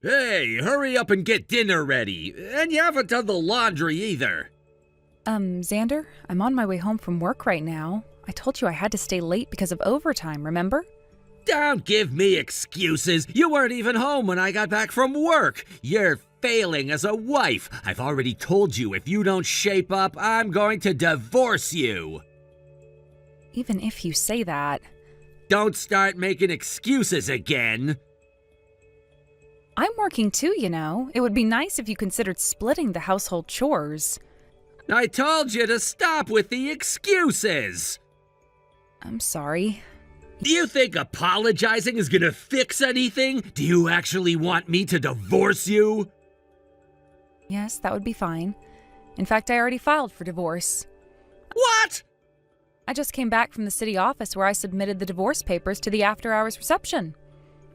Hey, hurry up and get dinner ready. And you haven't done the laundry either. Xander, I'm on my way home from work right now. I told you I had to stay late because of overtime, remember? Don't give me excuses. You weren't even home when I got back from work. You're failing as a wife. I've already told you if you don't shape up, I'm going to divorce you. Even if you say that. Don't start making excuses again. I'm working too, you know. It would be nice if you considered splitting the household chores. I told you to stop with the excuses. I'm sorry. Do you think apologizing is gonna fix anything? Do you actually want me to divorce you? Yes, that would be fine. In fact, I already filed for divorce. What? I just came back from the city office where I submitted the divorce papers to the after-hours reception.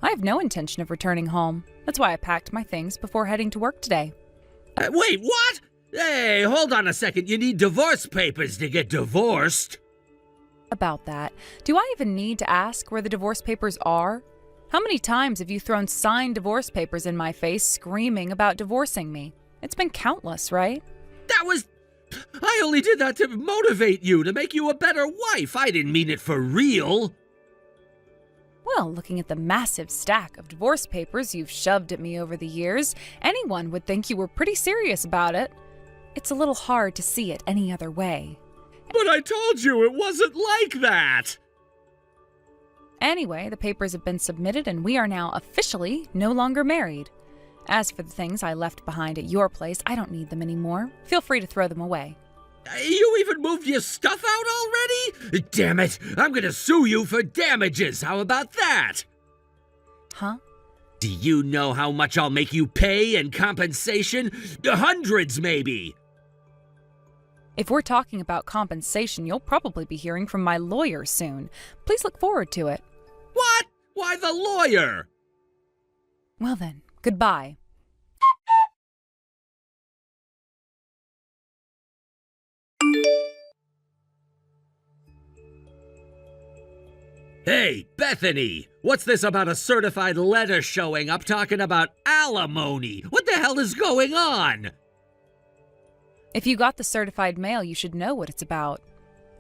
I have no intention of returning home. That's why I packed my things before heading to work today. Wait, what? Hey, hold on a second. You need divorce papers to get divorced. About that, do I even need to ask where the divorce papers are? How many times have you thrown signed divorce papers in my face screaming about divorcing me? It's been countless, right? I only did that to motivate you, to make you a better wife. I didn't mean it for real. Well, looking at the massive stack of divorce papers you've shoved at me over the years, anyone would think you were pretty serious about it. It's a little hard to see it any other way. But I told you it wasn't like that. Anyway, the papers have been submitted and we are now officially no longer married. As for the things I left behind at your place, I don't need them anymore. Feel free to throw them away. You even moved your stuff out already? Damn it, I'm gonna sue you for damages. How about that? Huh? Do you know how much I'll make you pay in compensation? Hundreds, maybe. If we're talking about compensation, you'll probably be hearing from my lawyer soon. Please look forward to it. What? Why the lawyer? Well then, goodbye. Hey, Bethany! What's this about a certified letter showing up talking about alimony? What the hell is going on? If you got the certified mail, you should know what it's about.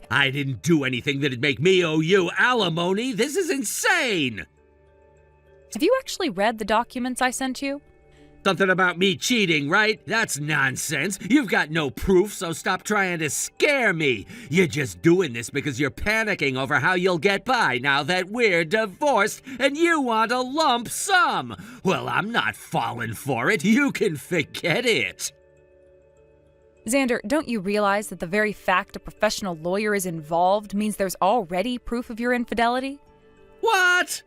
I didn't do anything that'd make me owe you alimony. This is insane! Have you actually read the documents I sent you? Something about me cheating, right? That's nonsense. You've got no proof, so stop trying to scare me. You're just doing this because you're panicking over how you'll get by now that we're divorced and you want a lump sum. Well, I'm not falling for it. You can forget it. Xander, don't you realize that the very fact a professional lawyer is involved means there's already proof of your infidelity? What?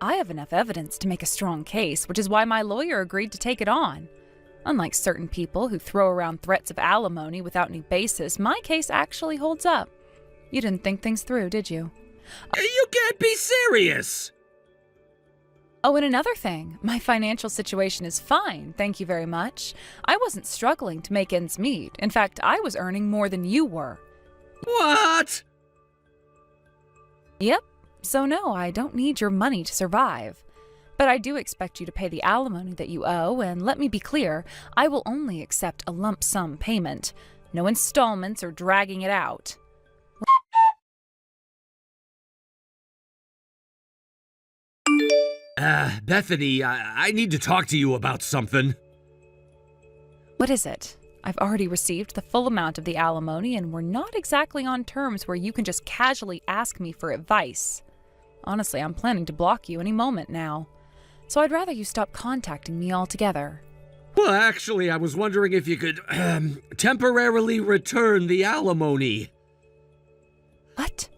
I have enough evidence to make a strong case, which is why my lawyer agreed to take it on. Unlike certain people who throw around threats of alimony without any basis, my case actually holds up. You didn't think things through, did you? You can't be serious. Oh, and another thing, my financial situation is fine, thank you very much. I wasn't struggling to make ends meet. In fact, I was earning more than you were. What? Yep. So no, I don't need your money to survive. But I do expect you to pay the alimony that you owe, and let me be clear, I will only accept a lump sum payment. No installments or dragging it out. Bethany, I need to talk to you about something. What is it? I've already received the full amount of the alimony, and we're not exactly on terms where you can just casually ask me for advice. Honestly, I'm planning to block you any moment now. So I'd rather you stop contacting me altogether. Well, actually, I was wondering if you could, temporarily return the alimony. What?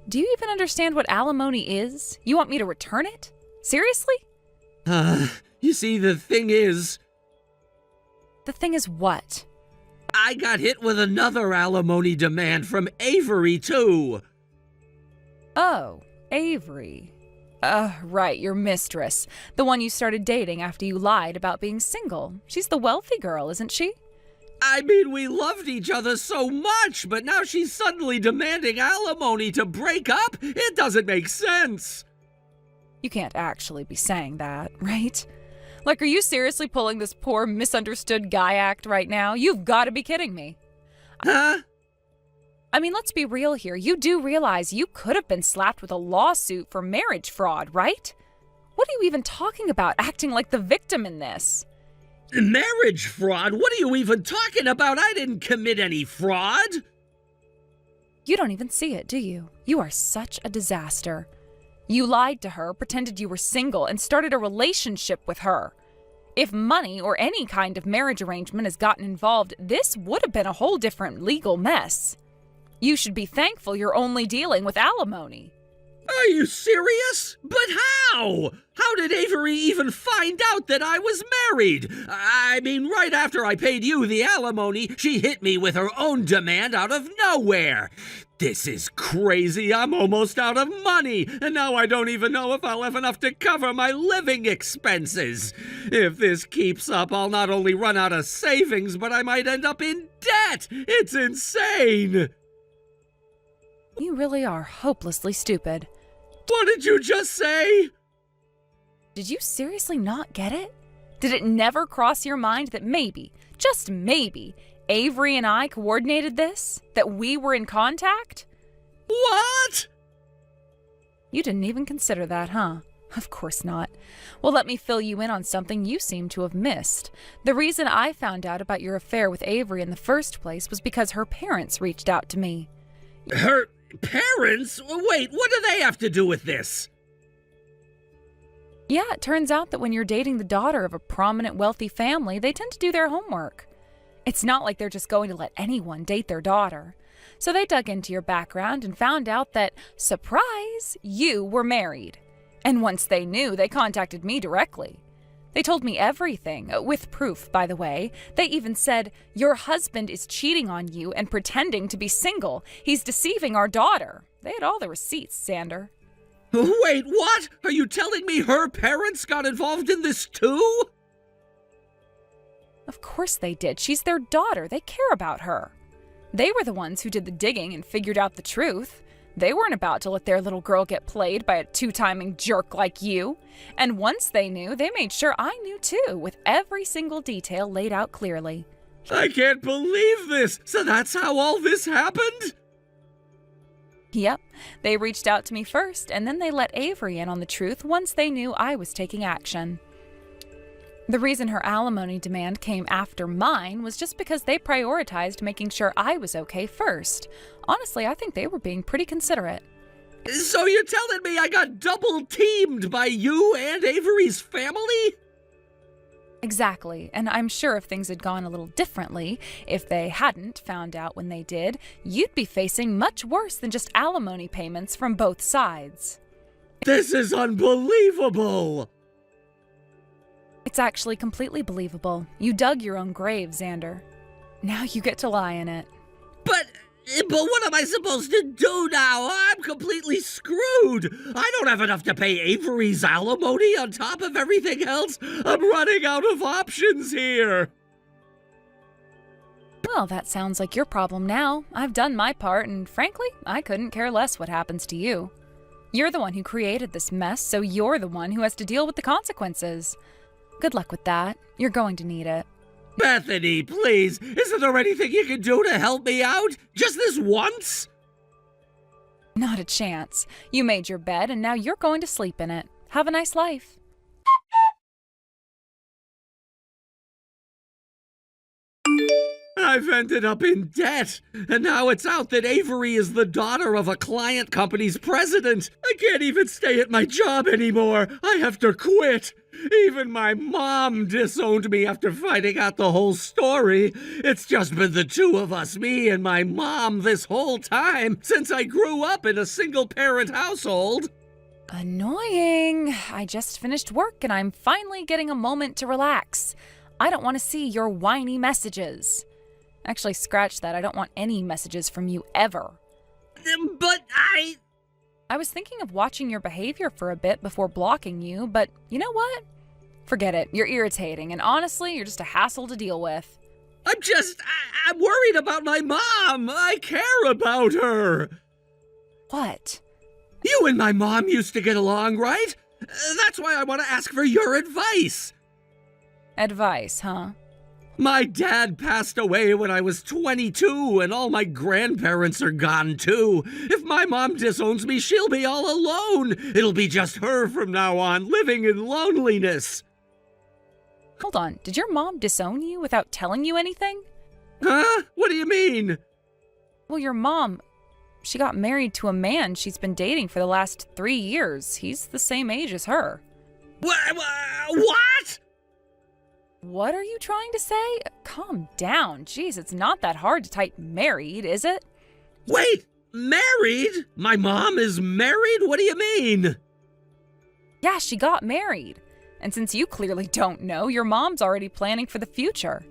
Do you even understand what alimony is? You want me to return it? Seriously? You see, the thing is... The thing is what? I got hit with another alimony demand from Avery, too. Oh, Avery. Right, your mistress. The one you started dating after you lied about being single. She's the wealthy girl, isn't she? I mean, we loved each other so much, but now she's suddenly demanding alimony to break up? It doesn't make sense. You can't actually be saying that, right? Like, are you seriously pulling this poor misunderstood guy act right now? You've got to be kidding me. Huh? I mean, let's be real here. You do realize you could have been slapped with a lawsuit for marriage fraud, right? What are you even talking about, acting like the victim in this? Marriage fraud? What are you even talking about? I didn't commit any fraud. You don't even see it, do you? You are such a disaster. You lied to her, pretended you were single, and started a relationship with her. If money or any kind of marriage arrangement has gotten involved, this would have been a whole different legal mess. You should be thankful you're only dealing with alimony. Are you serious? But how? How did Avery even find out that I was married? I mean, right after I paid you the alimony, she hit me with her own demand out of nowhere. This is crazy. I'm almost out of money, and now I don't even know if I'll have enough to cover my living expenses. If this keeps up, I'll not only run out of savings, but I might end up in debt. It's insane. You really are hopelessly stupid. What did you just say? Did you seriously not get it? Did it never cross your mind that maybe, just maybe, Avery and I coordinated this? That we were in contact? What? You didn't even consider that, huh? Of course not. Well, let me fill you in on something you seem to have missed. The reason I found out about your affair with Avery in the first place was because her parents reached out to me. Her parents? Wait, what do they have to do with this? Yeah, it turns out that when you're dating the daughter of a prominent, wealthy family, they tend to do their homework. It's not like they're just going to let anyone date their daughter. So they dug into your background and found out that, surprise, you were married. And once they knew, they contacted me directly. They told me everything, with proof, by the way. They even said, your husband is cheating on you and pretending to be single. He's deceiving our daughter. They had all the receipts, Xander. Wait, what? Are you telling me her parents got involved in this too? Of course they did. She's their daughter. They care about her. They were the ones who did the digging and figured out the truth. They weren't about to let their little girl get played by a two-timing jerk like you. And once they knew, they made sure I knew too, with every single detail laid out clearly. I can't believe this! So that's how all this happened? Yep. They reached out to me first, and then they let Avery in on the truth once they knew I was taking action. The reason her alimony demand came after mine was just because they prioritized making sure I was okay first. Honestly, I think they were being pretty considerate. So you're telling me I got double-teamed by you and Avery's family? Exactly, and I'm sure if things had gone a little differently, if they hadn't found out when they did, you'd be facing much worse than just alimony payments from both sides. This is unbelievable! It's actually completely believable. You dug your own grave, Xander. Now you get to lie in it. But what am I supposed to do now? I'm completely screwed. I don't have enough to pay Avery's alimony on top of everything else. I'm running out of options here. Well, that sounds like your problem now. I've done my part, and frankly, I couldn't care less what happens to you. You're the one who created this mess, so you're the one who has to deal with the consequences. Good luck with that. You're going to need it. Bethany, please, isn't there anything you can do to help me out? Just this once? Not a chance. You made your bed, and now you're going to sleep in it. Have a nice life. I've ended up in debt, and now it's out that Avery is the daughter of a client company's president. I can't even stay at my job anymore. I have to quit. Even my mom disowned me after finding out the whole story. It's just been the two of us, me and my mom, this whole time, since I grew up in a single-parent household. Annoying. I just finished work, and I'm finally getting a moment to relax. I don't want to see your whiny messages. Actually, scratch that. I don't want any messages from you ever. But I was thinking of watching your behavior for a bit before blocking you, but you know what? Forget it. You're irritating, and honestly, you're just a hassle to deal with. I'm worried about my mom. I care about her. What? You and my mom used to get along, right? That's why I want to ask for your advice. Advice, huh? My dad passed away when I was 22, and all my grandparents are gone too. If my mom disowns me, she'll be all alone. It'll be just her from now on, living in loneliness. Hold on, did your mom disown you without telling you anything? Huh? What do you mean? Well, your mom, she got married to a man she's been dating for the last 3 years. He's the same age as her. What? What are you trying to say? Calm down. Jeez, it's not that hard to type married, is it? Wait, married? My mom is married? What do you mean? Yeah, she got married. And since you clearly don't know, your mom's already planning for the future.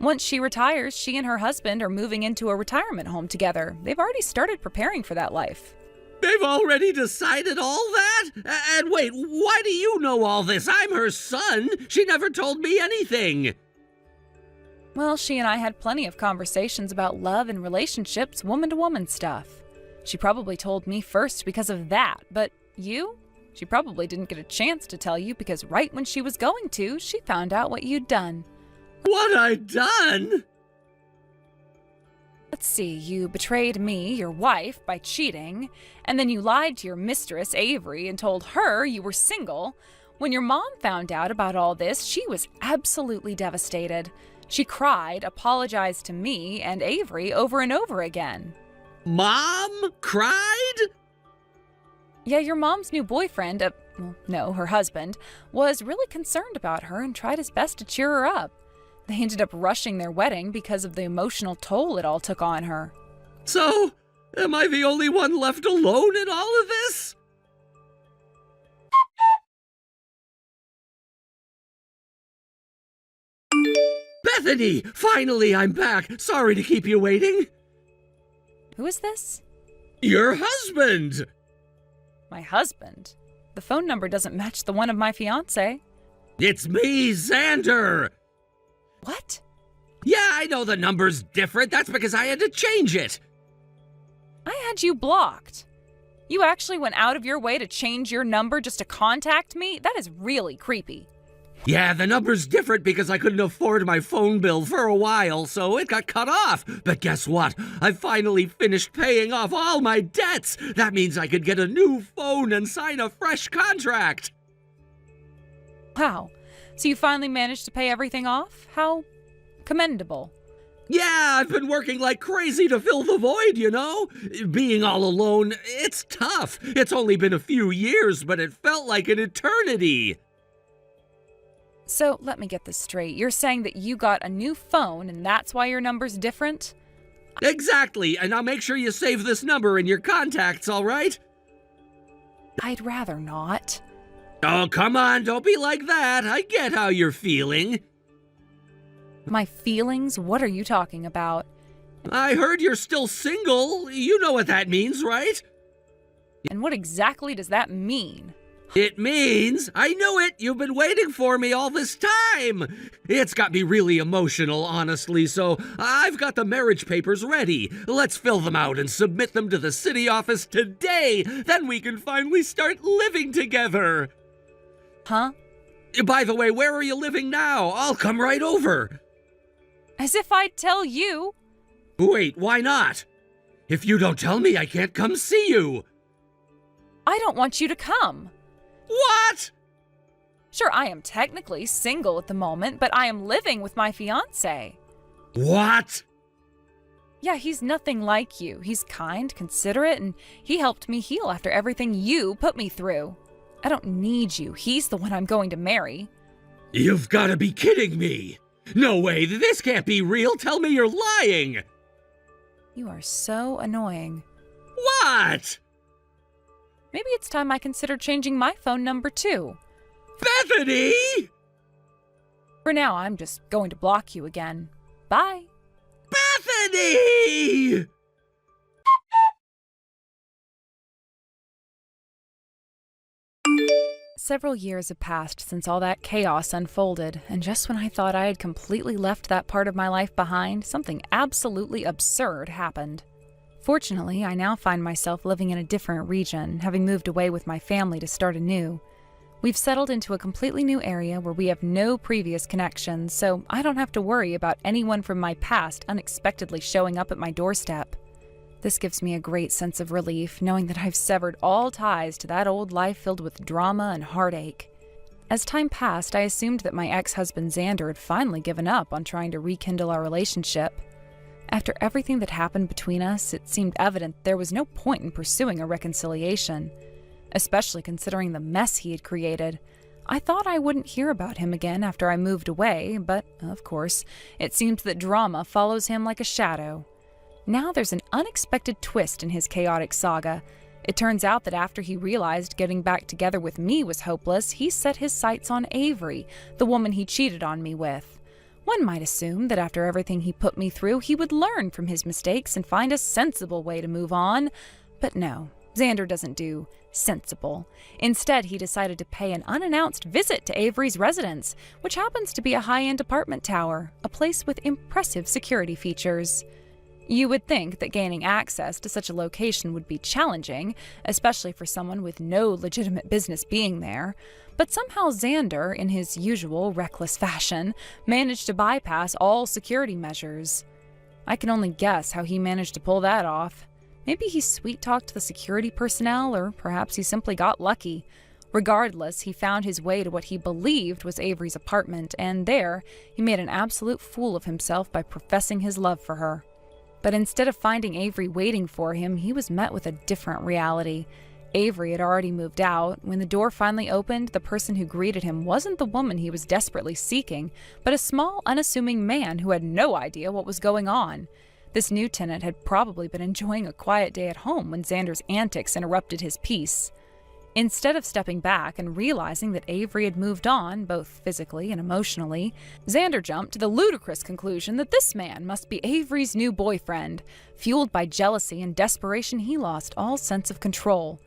Once she retires, she and her husband are moving into a retirement home together. They've already started preparing for that life. They've already decided all that? And wait, why do you know all this? I'm her son. She never told me anything. Well, she and I had plenty of conversations about love and relationships, woman-to-woman stuff. She probably told me first because of that, but you? She probably didn't get a chance to tell you because right when she was going to, she found out what you'd done. What I'd done? Let's see, you betrayed me, your wife, by cheating, and then you lied to your mistress, Avery, and told her you were single. When your mom found out about all this, she was absolutely devastated. She cried, apologized to me and Avery over and over again. Mom cried? Yeah, your mom's new boyfriend, her husband, was really concerned about her and tried his best to cheer her up. They ended up rushing their wedding because of the emotional toll it all took on her. So, am I the only one left alone in all of this? Bethany! Finally, I'm back! Sorry to keep you waiting. Who is this? Your husband! My husband? The phone number doesn't match the one of my fiancé. It's me, Xander! What? Yeah, I know the number's different. That's because I had to change it. I had you blocked. You actually went out of your way to change your number just to contact me? That is really creepy. Yeah, the number's different because I couldn't afford my phone bill for a while, so it got cut off. But guess what? I finally finished paying off all my debts. That means I could get a new phone and sign a fresh contract. Wow. So you finally managed to pay everything off? How commendable. Yeah, I've been working like crazy to fill the void, you know? Being all alone, it's tough. It's only been a few years, but it felt like an eternity. So let me get this straight. You're saying that you got a new phone and that's why your number's different? Exactly, and I'll make sure you save this number in your contacts, all right? I'd rather not. Oh, come on, don't be like that. I get how you're feeling. My feelings? What are you talking about? I heard you're still single. You know what that means, right? And what exactly does that mean? It means, I knew it, you've been waiting for me all this time. It's got me really emotional, honestly, so I've got the marriage papers ready. Let's fill them out and submit them to the city office today. Then we can finally start living together. Huh? By the way, where are you living now? I'll come right over. As if I'd tell you. Wait, why not? If you don't tell me, I can't come see you. I don't want you to come. What? Sure, I am technically single at the moment, but I am living with my fiancé. What? Yeah, he's nothing like you. He's kind, considerate, and he helped me heal after everything you put me through. I don't need you. He's the one I'm going to marry. You've got to be kidding me. No way, this can't be real. Tell me you're lying. You are so annoying. What? Maybe it's time I consider changing my phone number too. Bethany! For now, I'm just going to block you again. Bye. Bethany! Several years have passed since all that chaos unfolded, and just when I thought I had completely left that part of my life behind, something absolutely absurd happened. Fortunately, I now find myself living in a different region, having moved away with my family to start anew. We've settled into a completely new area where we have no previous connections, so I don't have to worry about anyone from my past unexpectedly showing up at my doorstep. This gives me a great sense of relief, knowing that I've severed all ties to that old life filled with drama and heartache. As time passed, I assumed that my ex-husband Xander had finally given up on trying to rekindle our relationship. After everything that happened between us, it seemed evident there was no point in pursuing a reconciliation, especially considering the mess he had created. I thought I wouldn't hear about him again after I moved away, but, of course, it seems that drama follows him like a shadow. Now there's an unexpected twist in his chaotic saga. It turns out that after he realized getting back together with me was hopeless, he set his sights on Avery, the woman he cheated on me with. One might assume that after everything he put me through, he would learn from his mistakes and find a sensible way to move on. But no, Xander doesn't do sensible. Instead, he decided to pay an unannounced visit to Avery's residence, which happens to be a high-end apartment tower, a place with impressive security features. You would think that gaining access to such a location would be challenging, especially for someone with no legitimate business being there, but somehow Xander, in his usual reckless fashion, managed to bypass all security measures. I can only guess how he managed to pull that off. Maybe he sweet-talked the security personnel, or perhaps he simply got lucky. Regardless, he found his way to what he believed was Avery's apartment, and there, he made an absolute fool of himself by professing his love for her. But instead of finding Avery waiting for him, he was met with a different reality. Avery had already moved out. When the door finally opened, the person who greeted him wasn't the woman he was desperately seeking, but a small, unassuming man who had no idea what was going on. This new tenant had probably been enjoying a quiet day at home when Xander's antics interrupted his peace. Instead of stepping back and realizing that Avery had moved on, both physically and emotionally, Xander jumped to the ludicrous conclusion that this man must be Avery's new boyfriend. Fueled by jealousy and desperation, he lost all sense of control.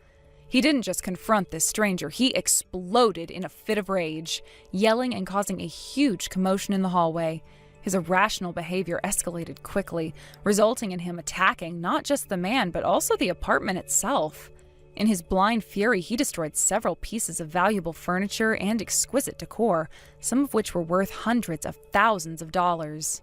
He didn't just confront this stranger, he exploded in a fit of rage, yelling and causing a huge commotion in the hallway. His irrational behavior escalated quickly, resulting in him attacking not just the man, but also the apartment itself. In his blind fury, he destroyed several pieces of valuable furniture and exquisite decor, some of which were worth hundreds of thousands of dollars.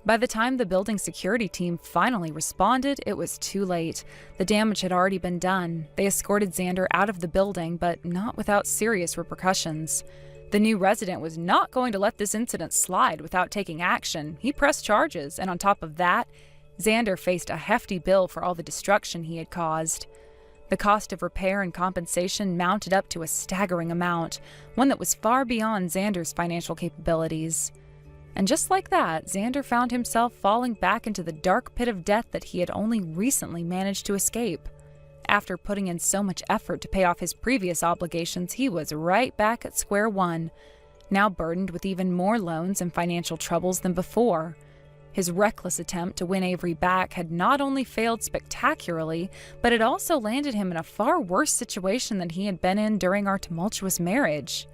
By the time the building security team finally responded, it was too late. The damage had already been done. They escorted Xander out of the building, but not without serious repercussions. The new resident was not going to let this incident slide without taking action. He pressed charges, and on top of that, Xander faced a hefty bill for all the destruction he had caused. The cost of repair and compensation mounted up to a staggering amount, one that was far beyond Xander's financial capabilities. And just like that, Xander found himself falling back into the dark pit of debt that he had only recently managed to escape. After putting in so much effort to pay off his previous obligations, he was right back at square one, now burdened with even more loans and financial troubles than before. His reckless attempt to win Avery back had not only failed spectacularly, but it also landed him in a far worse situation than he had been in during our tumultuous marriage.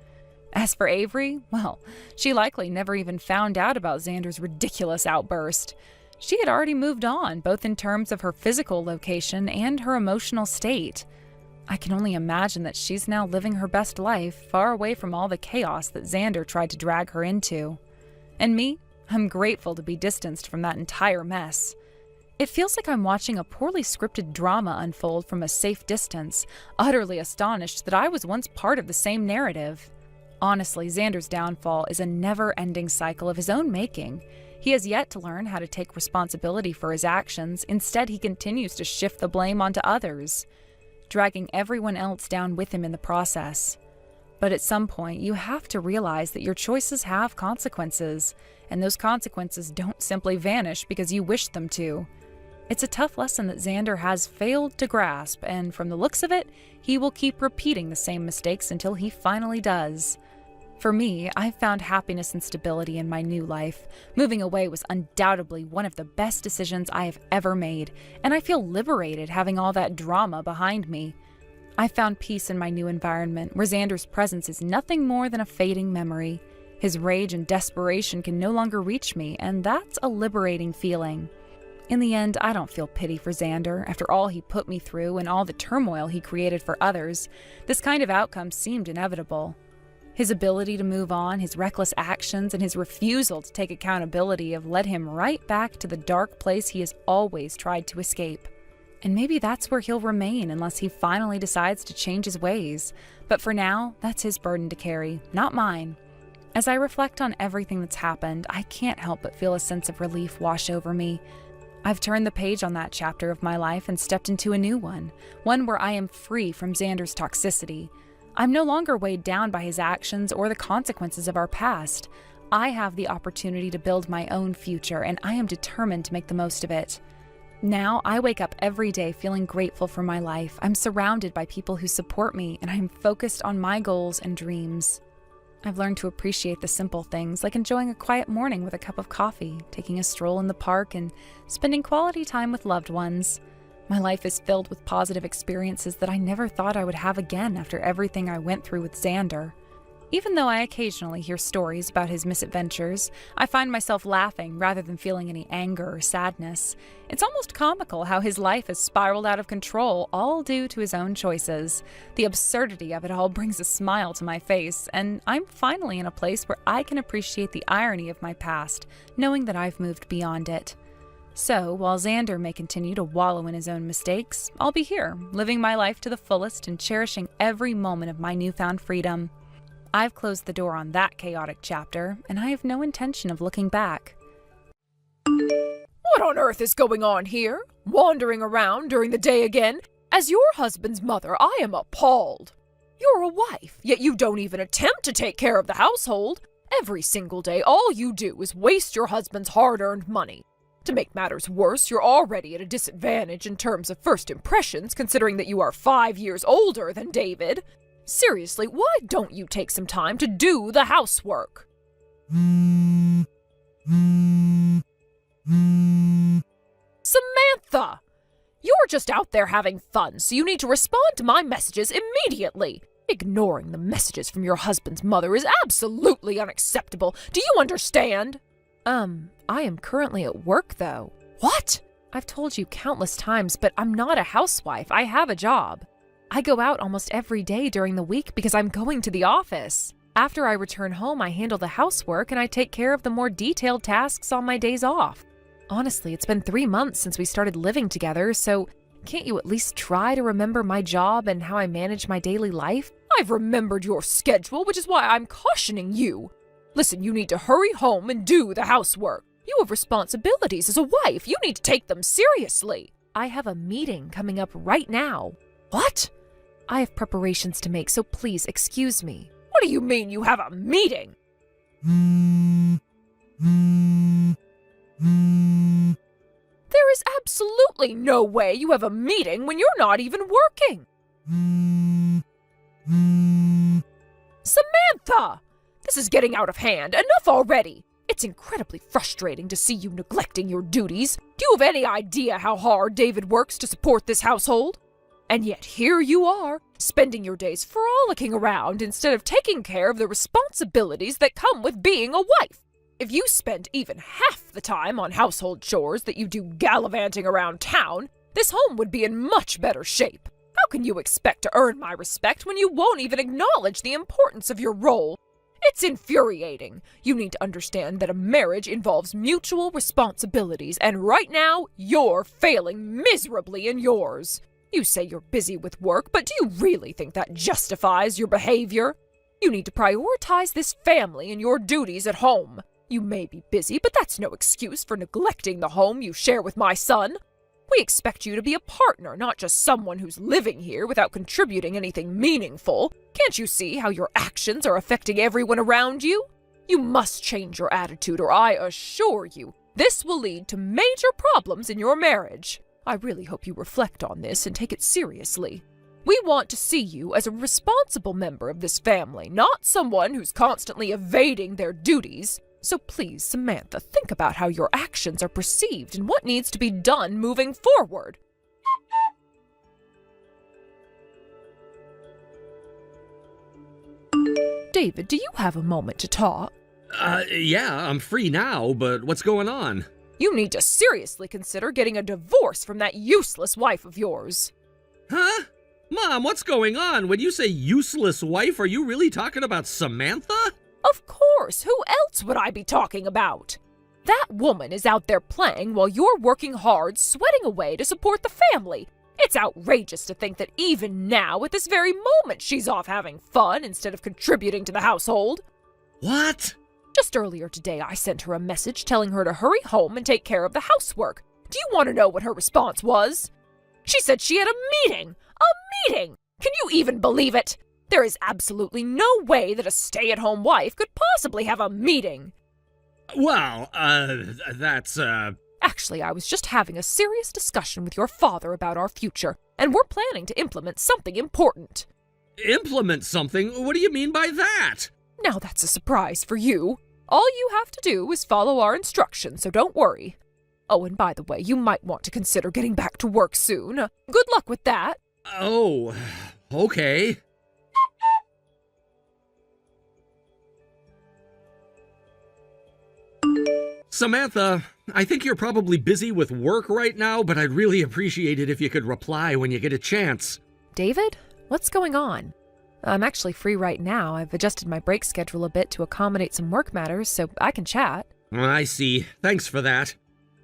As for Avery, well, she likely never even found out about Xander's ridiculous outburst. She had already moved on, both in terms of her physical location and her emotional state. I can only imagine that she's now living her best life, far away from all the chaos that Xander tried to drag her into. And me? I'm grateful to be distanced from that entire mess. It feels like I'm watching a poorly scripted drama unfold from a safe distance, utterly astonished that I was once part of the same narrative. Honestly, Xander's downfall is a never-ending cycle of his own making. He has yet to learn how to take responsibility for his actions. Instead, he continues to shift the blame onto others, dragging everyone else down with him in the process. But at some point, you have to realize that your choices have consequences, and those consequences don't simply vanish because you wish them to. It's a tough lesson that Xander has failed to grasp, and from the looks of it, he will keep repeating the same mistakes until he finally does. For me, I've found happiness and stability in my new life. Moving away was undoubtedly one of the best decisions I have ever made, and I feel liberated having all that drama behind me. I found peace in my new environment, where Xander's presence is nothing more than a fading memory. His rage and desperation can no longer reach me, and that's a liberating feeling. In the end, I don't feel pity for Xander. After all he put me through and all the turmoil he created for others, this kind of outcome seemed inevitable. His ability to move on, his reckless actions, and his refusal to take accountability have led him right back to the dark place he has always tried to escape. And maybe that's where he'll remain unless he finally decides to change his ways. But for now, that's his burden to carry, not mine. As I reflect on everything that's happened, I can't help but feel a sense of relief wash over me. I've turned the page on that chapter of my life and stepped into a new one where I am free from Xander's toxicity. I'm no longer weighed down by his actions or the consequences of our past. I have the opportunity to build my own future, and I am determined to make the most of it. Now, I wake up every day feeling grateful for my life. I'm surrounded by people who support me, and I'm focused on my goals and dreams. I've learned to appreciate the simple things, like enjoying a quiet morning with a cup of coffee, taking a stroll in the park, and spending quality time with loved ones. My life is filled with positive experiences that I never thought I would have again after everything I went through with Xander. Even though I occasionally hear stories about his misadventures, I find myself laughing rather than feeling any anger or sadness. It's almost comical how his life has spiraled out of control, all due to his own choices. The absurdity of it all brings a smile to my face, and I'm finally in a place where I can appreciate the irony of my past, knowing that I've moved beyond it. So, while Xander may continue to wallow in his own mistakes, I'll be here, living my life to the fullest and cherishing every moment of my newfound freedom. I've closed the door on that chaotic chapter, and I have no intention of looking back. What on earth is going on here? Wandering around during the day again? As your husband's mother, I am appalled. You're a wife, yet you don't even attempt to take care of the household. Every single day, all you do is waste your husband's hard-earned money. To make matters worse, you're already at a disadvantage in terms of first impressions, considering that you are 5 years older than David. Seriously, why don't you take some time to do the housework? Samantha! You're just out there having fun, so you need to respond to my messages immediately. Ignoring the messages from your husband's mother is absolutely unacceptable. Do you understand? I am currently at work, though. What? I've told you countless times, but I'm not a housewife. I have a job. I go out almost every day during the week because I'm going to the office. After I return home, I handle the housework and I take care of the more detailed tasks on my days off. Honestly, it's been 3 months since we started living together, so can't you at least try to remember my job and how I manage my daily life? I've remembered your schedule, which is why I'm cautioning you. Listen, you need to hurry home and do the housework. You have responsibilities as a wife. You need to take them seriously. I have a meeting coming up right now. What? I have preparations to make, so please excuse me. What do you mean you have a meeting? There is absolutely no way you have a meeting when you're not even working. Samantha! This is getting out of hand. Enough already. It's incredibly frustrating to see you neglecting your duties. Do you have any idea how hard David works to support this household? And yet here you are, spending your days frolicking around instead of taking care of the responsibilities that come with being a wife. If you spent even half the time on household chores that you do gallivanting around town, this home would be in much better shape. How can you expect to earn my respect when you won't even acknowledge the importance of your role? It's infuriating. You need to understand that a marriage involves mutual responsibilities, and right now, you're failing miserably in yours. You say you're busy with work, but do you really think that justifies your behavior? You need to prioritize this family and your duties at home. You may be busy, but that's no excuse for neglecting the home you share with my son. We expect you to be a partner, not just someone who's living here without contributing anything meaningful. Can't you see how your actions are affecting everyone around you? You must change your attitude, or I assure you, this will lead to major problems in your marriage. I really hope you reflect on this and take it seriously. We want to see you as a responsible member of this family, not someone who's constantly evading their duties. So please, Samantha, think about how your actions are perceived and what needs to be done moving forward. David, do you have a moment to talk? Yeah, I'm free now, but what's going on? You need to seriously consider getting a divorce from that useless wife of yours. Huh? Mom, what's going on? When you say useless wife, are you really talking about Samantha? Of course, who else would I be talking about? That woman is out there playing while you're working hard, sweating away to support the family. It's outrageous to think that even now, at this very moment, she's off having fun instead of contributing to the household. What? Just earlier today, I sent her a message telling her to hurry home and take care of the housework. Do you want to know what her response was? She said she had a meeting! A meeting! Can you even believe it? There is absolutely no way that a stay-at-home wife could possibly have a meeting. Well, that's. Actually, I was just having a serious discussion with your father about our future, and we're planning to implement something important. Implement something? What do you mean by that? Now that's a surprise for you. All you have to do is follow our instructions, so don't worry. Oh, and by the way, you might want to consider getting back to work soon. Good luck with that. Oh, okay. Samantha, I think you're probably busy with work right now, but I'd really appreciate it if you could reply when you get a chance. David, what's going on? I'm actually free right now. I've adjusted my break schedule a bit to accommodate some work matters, so I can chat. I see. Thanks for that.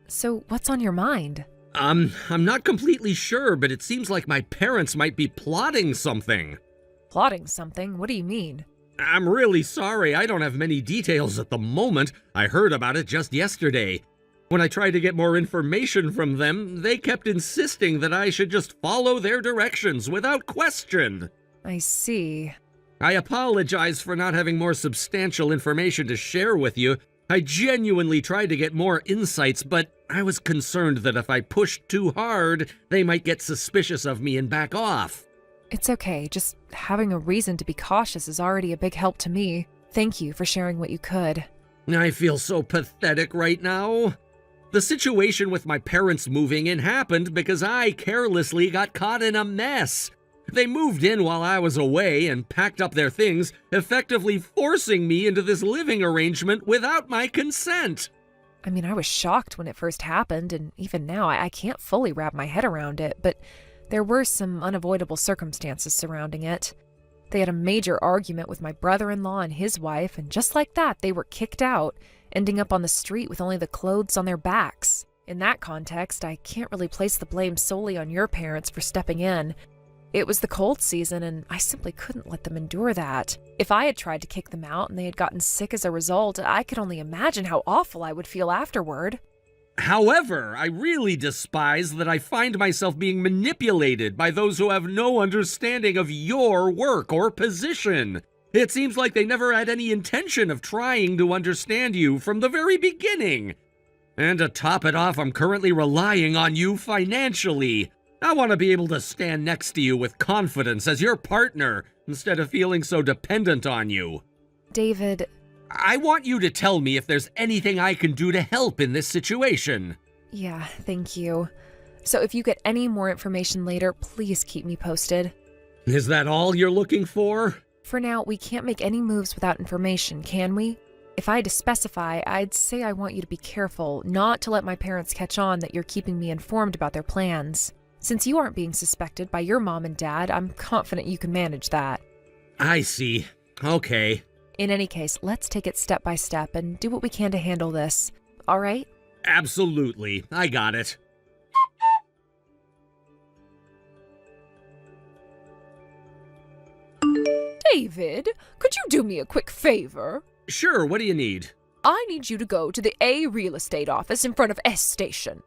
So, what's on your mind? I'm not completely sure, but it seems like my parents might be plotting something. Plotting something? What do you mean? I'm really sorry, I don't have many details at the moment. I heard about it just yesterday. When I tried to get more information from them, they kept insisting that I should just follow their directions without question. I see. I apologize for not having more substantial information to share with you. I genuinely tried to get more insights, but I was concerned that if I pushed too hard, they might get suspicious of me and back off. It's okay. Just having a reason to be cautious is already a big help to me. Thank you for sharing what you could. I feel so pathetic right now. The situation with my parents moving in happened because I carelessly got caught in a mess. They moved in while I was away and packed up their things, effectively forcing me into this living arrangement without my consent. I mean, I was shocked when it first happened, and even now I can't fully wrap my head around it, but there were some unavoidable circumstances surrounding it. They had a major argument with my brother-in-law and his wife, and just like that, they were kicked out, ending up on the street with only the clothes on their backs. In that context, I can't really place the blame solely on your parents for stepping in. It was the cold season, and I simply couldn't let them endure that. If I had tried to kick them out and they had gotten sick as a result, I could only imagine how awful I would feel afterward. However, I really despise that I find myself being manipulated by those who have no understanding of your work or position. It seems like they never had any intention of trying to understand you from the very beginning. And to top it off, I'm currently relying on you financially. I want to be able to stand next to you with confidence as your partner instead of feeling so dependent on you. David, I want you to tell me if there's anything I can do to help in this situation. yeah, thank you. So if you get any more information later, please keep me posted. Is that all you're looking for? For now, we can't make any moves without information, can we? If I had to specify, I'd say I want you to be careful, not to let my parents catch on that you're keeping me informed about their plans. Since you aren't being suspected by your mom and dad, I'm confident you can manage that. I see. Okay. In any case, let's take it step by step and do what we can to handle this. All right? Absolutely. I got it. David, could you do me a quick favor? Sure, what do you need? I need you to go to the A real estate office in front of S Station.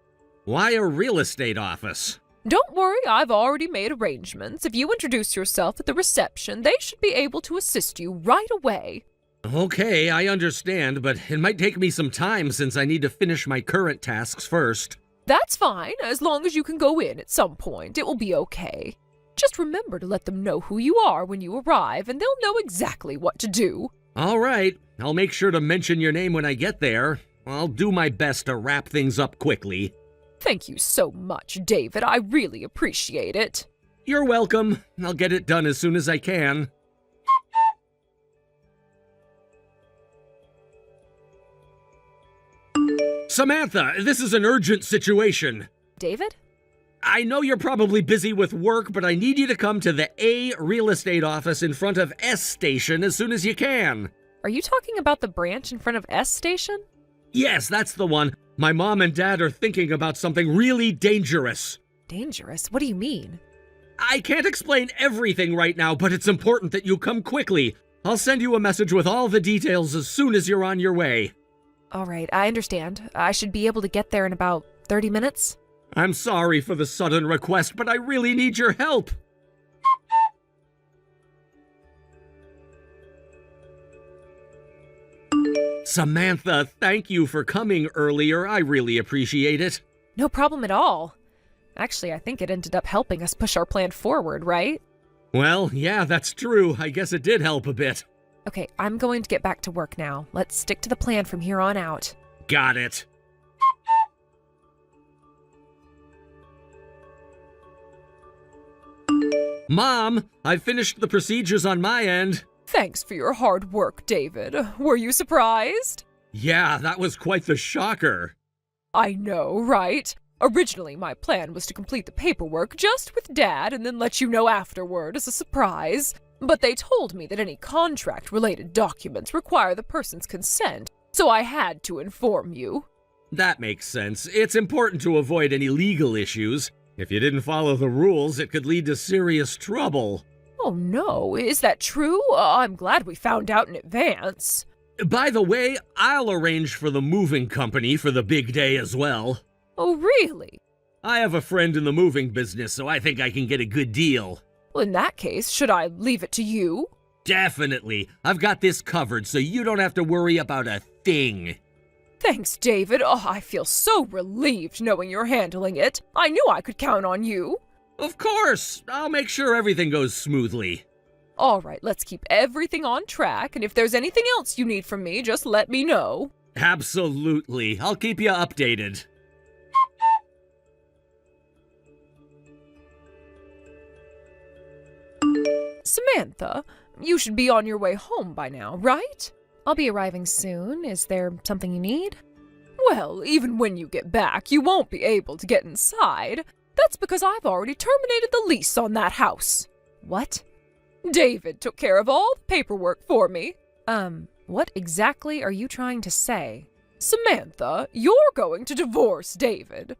Why a real estate office? Don't worry, I've already made arrangements. If you introduce yourself at the reception, they should be able to assist you right away. Okay, I understand, but it might take me some time since I need to finish my current tasks first. That's fine, as long as you can go in at some point. It will be okay. Just remember to let them know who you are when you arrive, and they'll know exactly what to do. All right, I'll make sure to mention your name when I get there. I'll do my best to wrap things up quickly. Thank you so much, David. I really appreciate it. You're welcome. I'll get it done as soon as I can. Samantha, this is an urgent situation. David? I know you're probably busy with work, but I need you to come to the A real estate office in front of S Station as soon as you can. Are you talking about the branch in front of S Station? Yes, that's the one. My mom and dad are thinking about something really dangerous. Dangerous? What do you mean? I can't explain everything right now, but it's important that you come quickly. I'll send you a message with all the details as soon as you're on your way. All right, I understand. I should be able to get there in about 30 minutes. I'm sorry for the sudden request, but I really need your help. Samantha, thank you for coming earlier. I really appreciate it. No problem at all. Actually, I think it ended up helping us push our plan forward, right? Well, yeah, that's true. I guess it did help a bit. Okay, I'm going to get back to work now. Let's stick to the plan from here on out. Got it. Mom, I've finished the procedures on my end. Thanks for your hard work, David. Were you surprised? Yeah, that was quite the shocker. I know, right? Originally, my plan was to complete the paperwork just with Dad and then let you know afterward as a surprise. But they told me that any contract-related documents require the person's consent, so I had to inform you. That makes sense. It's important to avoid any legal issues. If you didn't follow the rules, it could lead to serious trouble. Oh no, is that true? I'm glad we found out in advance. By the way, I'll arrange for the moving company for the big day as well. Oh really? I have a friend in the moving business, so I think I can get a good deal. Well, in that case, should I leave it to you? Definitely. I've got this covered, so you don't have to worry about a thing. Thanks, David. Oh, I feel so relieved knowing you're handling it. I knew I could count on you. Of course! I'll make sure everything goes smoothly. All right, let's keep everything on track, and if there's anything else you need from me, just let me know. Absolutely. I'll keep you updated. Samantha, you should be on your way home by now, right? I'll be arriving soon. Is there something you need? Well, even when you get back, you won't be able to get inside. That's because I've already terminated the lease on that house. What? David took care of all the paperwork for me. What exactly are you trying to say? Samantha, you're going to divorce David.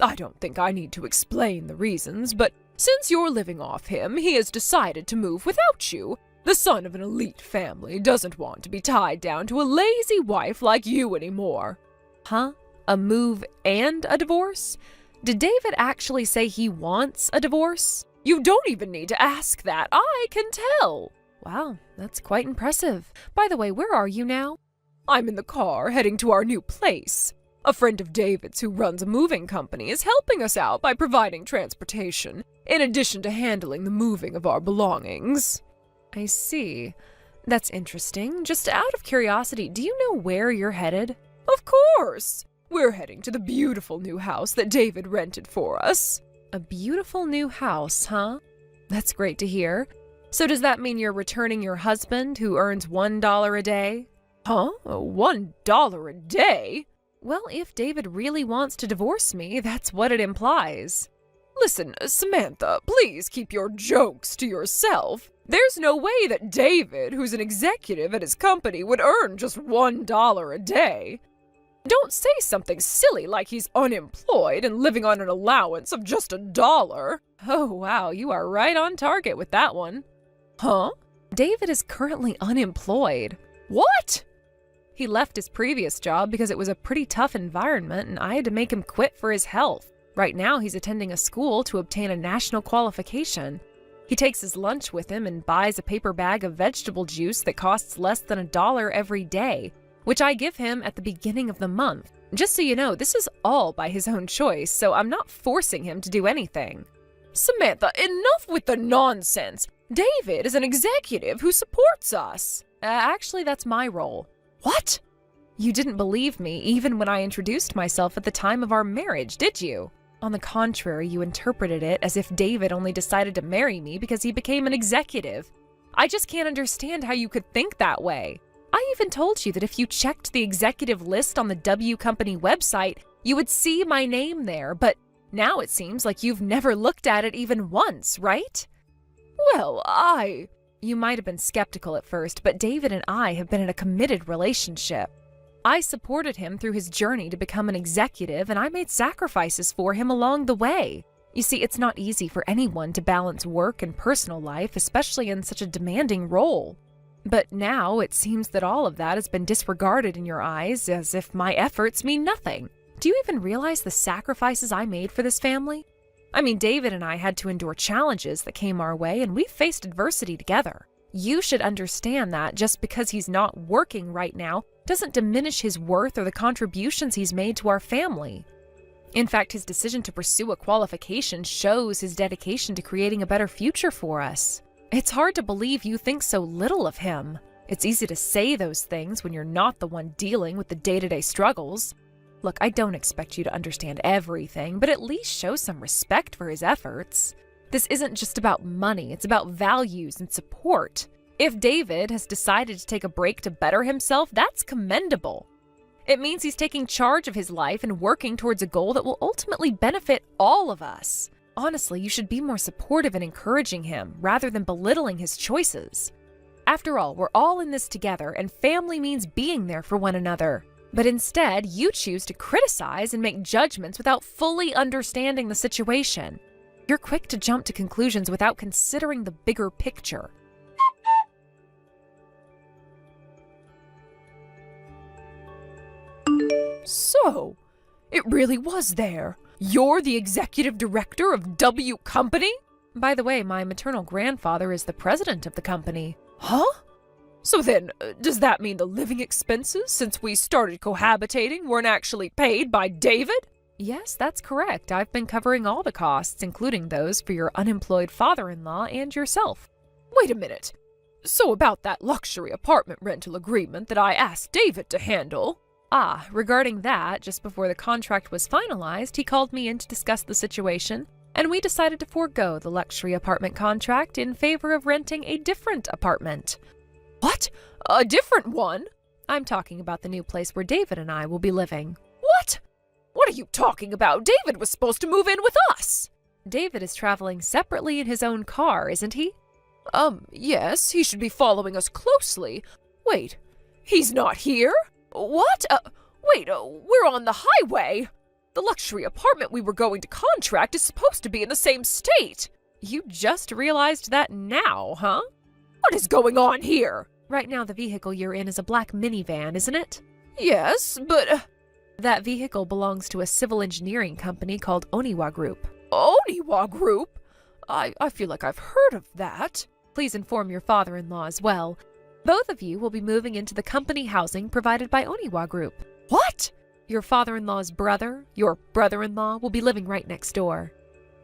I don't think I need to explain the reasons, but since you're living off him, he has decided to move without you. The son of an elite family doesn't want to be tied down to a lazy wife like you anymore. Huh? A move and a divorce? Did David actually say he wants a divorce? You don't even need to ask that. I can tell. Wow, that's quite impressive. By the way, where are you now? I'm in the car heading to our new place. A friend of David's who runs a moving company is helping us out by providing transportation, in addition to handling the moving of our belongings. I see. That's interesting. Just out of curiosity, do you know where you're headed? Of course! We're heading to the beautiful new house that David rented for us. A beautiful new house, huh? That's great to hear. So does that mean you're returning your husband who earns $1 a day? Huh? $1 a day? Well, if David really wants to divorce me, that's what it implies. Listen, Samantha, please keep your jokes to yourself. There's no way that David, who's an executive at his company, would earn just $1 a day. Don't say something silly like he's unemployed and living on an allowance of just $1. Oh, wow, you are right on target with that one. Huh? David is currently unemployed. What? He left his previous job because it was a pretty tough environment and I had to make him quit for his health. Right now, he's attending a school to obtain a national qualification. He takes his lunch with him and buys a paper bag of vegetable juice that costs less than $1 every day, which I give him at the beginning of the month. Just so you know, this is all by his own choice, so I'm not forcing him to do anything. Samantha, enough with the nonsense. David is an executive who supports us. Actually, that's my role. What? You didn't believe me even when I introduced myself at the time of our marriage, did you? On the contrary, you interpreted it as if David only decided to marry me because he became an executive. I just can't understand how you could think that way. I even told you that if you checked the executive list on the W Company website, you would see my name there, but now it seems like you've never looked at it even once, right? Well, You might have been skeptical at first, but David and I have been in a committed relationship. I supported him through his journey to become an executive, and I made sacrifices for him along the way. You see, it's not easy for anyone to balance work and personal life, especially in such a demanding role. But now it seems that all of that has been disregarded in your eyes, as if my efforts mean nothing. Do you even realize the sacrifices I made for this family? I mean, David and I had to endure challenges that came our way, and we faced adversity together. You should understand that just because he's not working right now doesn't diminish his worth or the contributions he's made to our family. In fact, his decision to pursue a qualification shows his dedication to creating a better future for us. It's hard to believe you think so little of him. It's easy to say those things when you're not the one dealing with the day-to-day struggles. Look, I don't expect you to understand everything, but at least show some respect for his efforts. This isn't just about money, it's about values and support. If David has decided to take a break to better himself, that's commendable. It means he's taking charge of his life and working towards a goal that will ultimately benefit all of us. Honestly, you should be more supportive and encouraging him rather than belittling his choices. After all, we're all in this together, and family means being there for one another. But instead, you choose to criticize and make judgments without fully understanding the situation. You're quick to jump to conclusions without considering the bigger picture. So, it really was there. You're the executive director of W Company? By the way, my maternal grandfather is the president of the company. Huh? So then, does that mean the living expenses, since we started cohabitating, weren't actually paid by David? Yes, that's correct. I've been covering all the costs, including those for your unemployed father-in-law and yourself. Wait a minute. So about that luxury apartment rental agreement that I asked David to handle? Regarding that, just before the contract was finalized, he called me in to discuss the situation, and we decided to forego the luxury apartment contract in favor of renting a different apartment. What? A different one? I'm talking about the new place where David and I will be living. What? What are you talking about? David was supposed to move in with us. David is traveling separately in his own car, isn't he? Yes, he should be following us closely. Wait, he's not here? What? Wait, we're on the highway. The luxury apartment we were going to contract is supposed to be in the same state. You just realized that now, huh? What is going on here? Right now the vehicle you're in is a black minivan, isn't it? Yes, but... That vehicle belongs to a civil engineering company called Oniwa Group. Oniwa Group? I feel like I've heard of that. Please inform your father-in-law as well. Both of you will be moving into the company housing provided by Oniwa Group. What? Your father-in-law's brother, your brother-in-law, will be living right next door.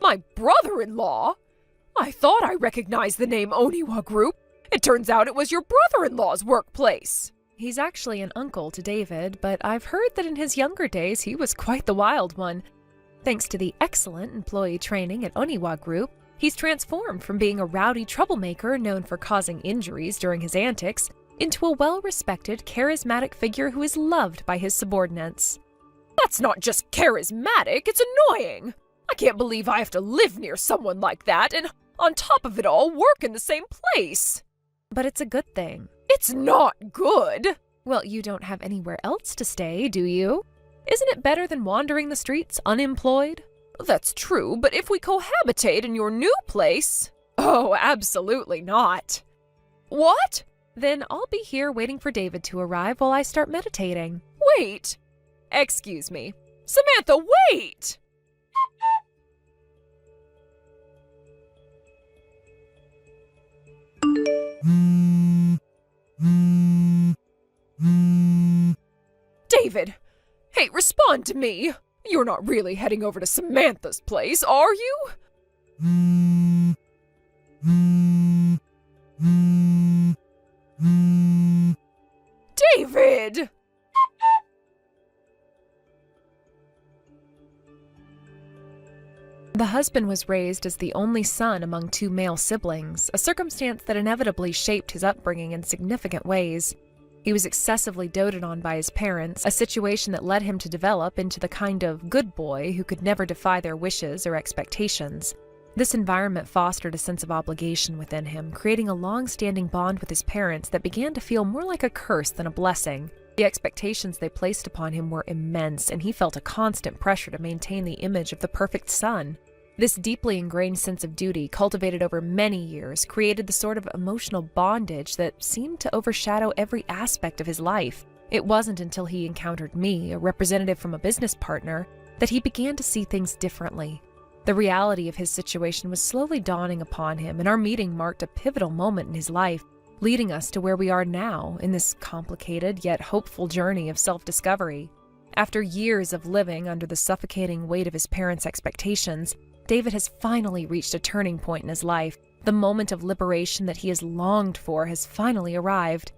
My brother-in-law? I thought I recognized the name Oniwa Group. It turns out it was your brother-in-law's workplace. He's actually an uncle to David, but I've heard that in his younger days he was quite the wild one. Thanks to the excellent employee training at Oniwa Group, he's transformed from being a rowdy troublemaker known for causing injuries during his antics into a well-respected, charismatic figure who is loved by his subordinates. That's not just charismatic, it's annoying. I can't believe I have to live near someone like that and, on top of it all, work in the same place. But it's a good thing. It's not good. Well, you don't have anywhere else to stay, do you? Isn't it better than wandering the streets unemployed? That's true, but if we cohabitate in your new place... Oh, absolutely not. What? Then I'll be here waiting for David to arrive while I start meditating. Wait. Excuse me. Samantha, wait! David! Hey, respond to me! You're not really heading over to Samantha's place, are you? David! The husband was raised as the only son among two male siblings, a circumstance that inevitably shaped his upbringing in significant ways. He was excessively doted on by his parents, a situation that led him to develop into the kind of good boy who could never defy their wishes or expectations. This environment fostered a sense of obligation within him, creating a long-standing bond with his parents that began to feel more like a curse than a blessing. The expectations they placed upon him were immense, and he felt a constant pressure to maintain the image of the perfect son. This deeply ingrained sense of duty, cultivated over many years, created the sort of emotional bondage that seemed to overshadow every aspect of his life. It wasn't until he encountered me, a representative from a business partner, that he began to see things differently. The reality of his situation was slowly dawning upon him, and our meeting marked a pivotal moment in his life, leading us to where we are now in this complicated yet hopeful journey of self-discovery. After years of living under the suffocating weight of his parents' expectations, David has finally reached a turning point in his life. The moment of liberation that he has longed for has finally arrived.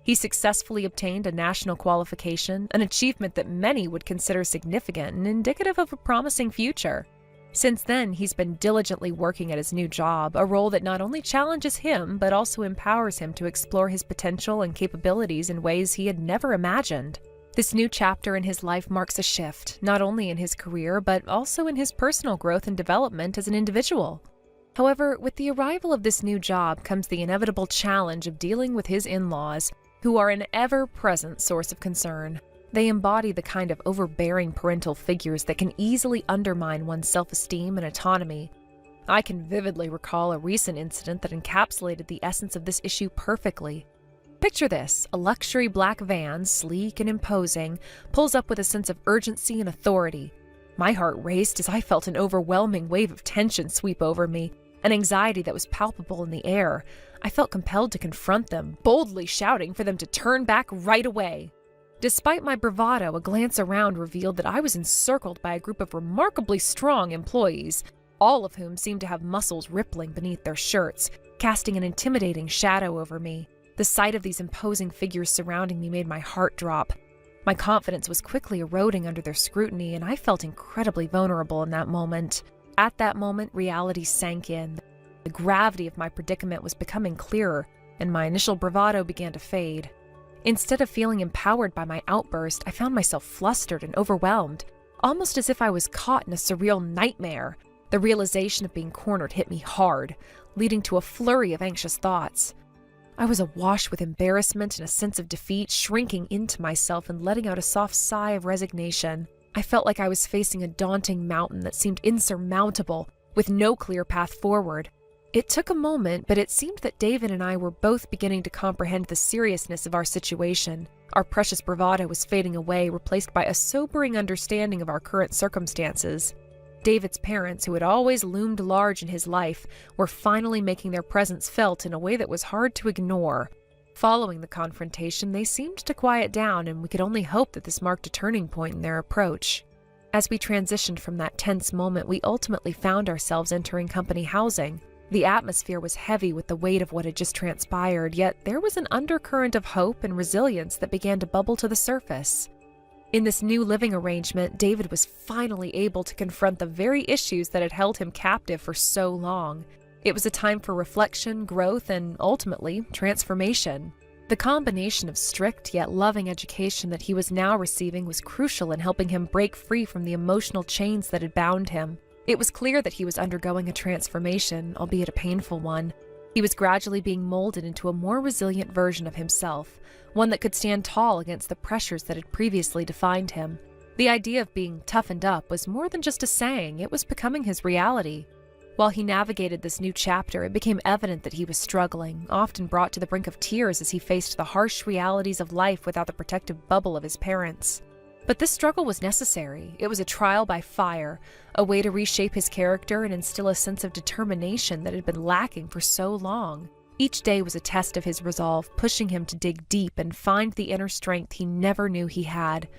He successfully obtained a national qualification, an achievement that many would consider significant and indicative of a promising future. Since then, he's been diligently working at his new job, a role that not only challenges him, but also empowers him to explore his potential and capabilities in ways he had never imagined. This new chapter in his life marks a shift, not only in his career, but also in his personal growth and development as an individual. However, with the arrival of this new job comes the inevitable challenge of dealing with his in-laws, who are an ever-present source of concern. They embody the kind of overbearing parental figures that can easily undermine one's self-esteem and autonomy. I can vividly recall a recent incident that encapsulated the essence of this issue perfectly. Picture this: a luxury black van, sleek and imposing, pulls up with a sense of urgency and authority. My heart raced as I felt an overwhelming wave of tension sweep over me, an anxiety that was palpable in the air. I felt compelled to confront them, boldly shouting for them to turn back right away. Despite my bravado, a glance around revealed that I was encircled by a group of remarkably strong employees, all of whom seemed to have muscles rippling beneath their shirts, casting an intimidating shadow over me. The sight of these imposing figures surrounding me made my heart drop. My confidence was quickly eroding under their scrutiny, and I felt incredibly vulnerable in that moment. At that moment, reality sank in. The gravity of my predicament was becoming clearer, and my initial bravado began to fade. Instead of feeling empowered by my outburst, I found myself flustered and overwhelmed, almost as if I was caught in a surreal nightmare. The realization of being cornered hit me hard, leading to a flurry of anxious thoughts. I was awash with embarrassment and a sense of defeat, shrinking into myself and letting out a soft sigh of resignation. I felt like I was facing a daunting mountain that seemed insurmountable, with no clear path forward. It took a moment, but it seemed that David and I were both beginning to comprehend the seriousness of our situation. Our precious bravado was fading away, replaced by a sobering understanding of our current circumstances. David's parents, who had always loomed large in his life, were finally making their presence felt in a way that was hard to ignore. Following the confrontation, they seemed to quiet down, and we could only hope that this marked a turning point in their approach. As we transitioned from that tense moment, we ultimately found ourselves entering company housing. The atmosphere was heavy with the weight of what had just transpired, yet there was an undercurrent of hope and resilience that began to bubble to the surface. In this new living arrangement, David was finally able to confront the very issues that had held him captive for so long. It was a time for reflection, growth, and ultimately, transformation. The combination of strict yet loving education that he was now receiving was crucial in helping him break free from the emotional chains that had bound him. It was clear that he was undergoing a transformation, albeit a painful one. He was gradually being molded into a more resilient version of himself, one that could stand tall against the pressures that had previously defined him. The idea of being toughened up was more than just a saying, it was becoming his reality. While he navigated this new chapter, it became evident that he was struggling, often brought to the brink of tears as he faced the harsh realities of life without the protective bubble of his parents. But this struggle was necessary. It was a trial by fire, a way to reshape his character and instill a sense of determination that had been lacking for so long. Each day was a test of his resolve, pushing him to dig deep and find the inner strength he never knew he had.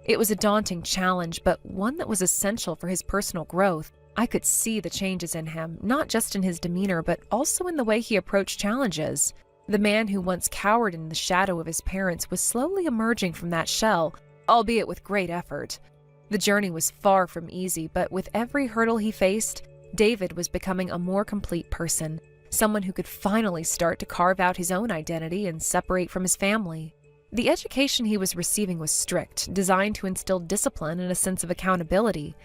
It was a daunting challenge, but one that was essential for his personal growth. I could see the changes in him, not just in his demeanor, but also in the way he approached challenges. The man who once cowered in the shadow of his parents was slowly emerging from that shell, albeit with great effort. The journey was far from easy, but with every hurdle he faced, David was becoming a more complete person, someone who could finally start to carve out his own identity and separate from his family. The education he was receiving was strict, designed to instill discipline and a sense of accountability.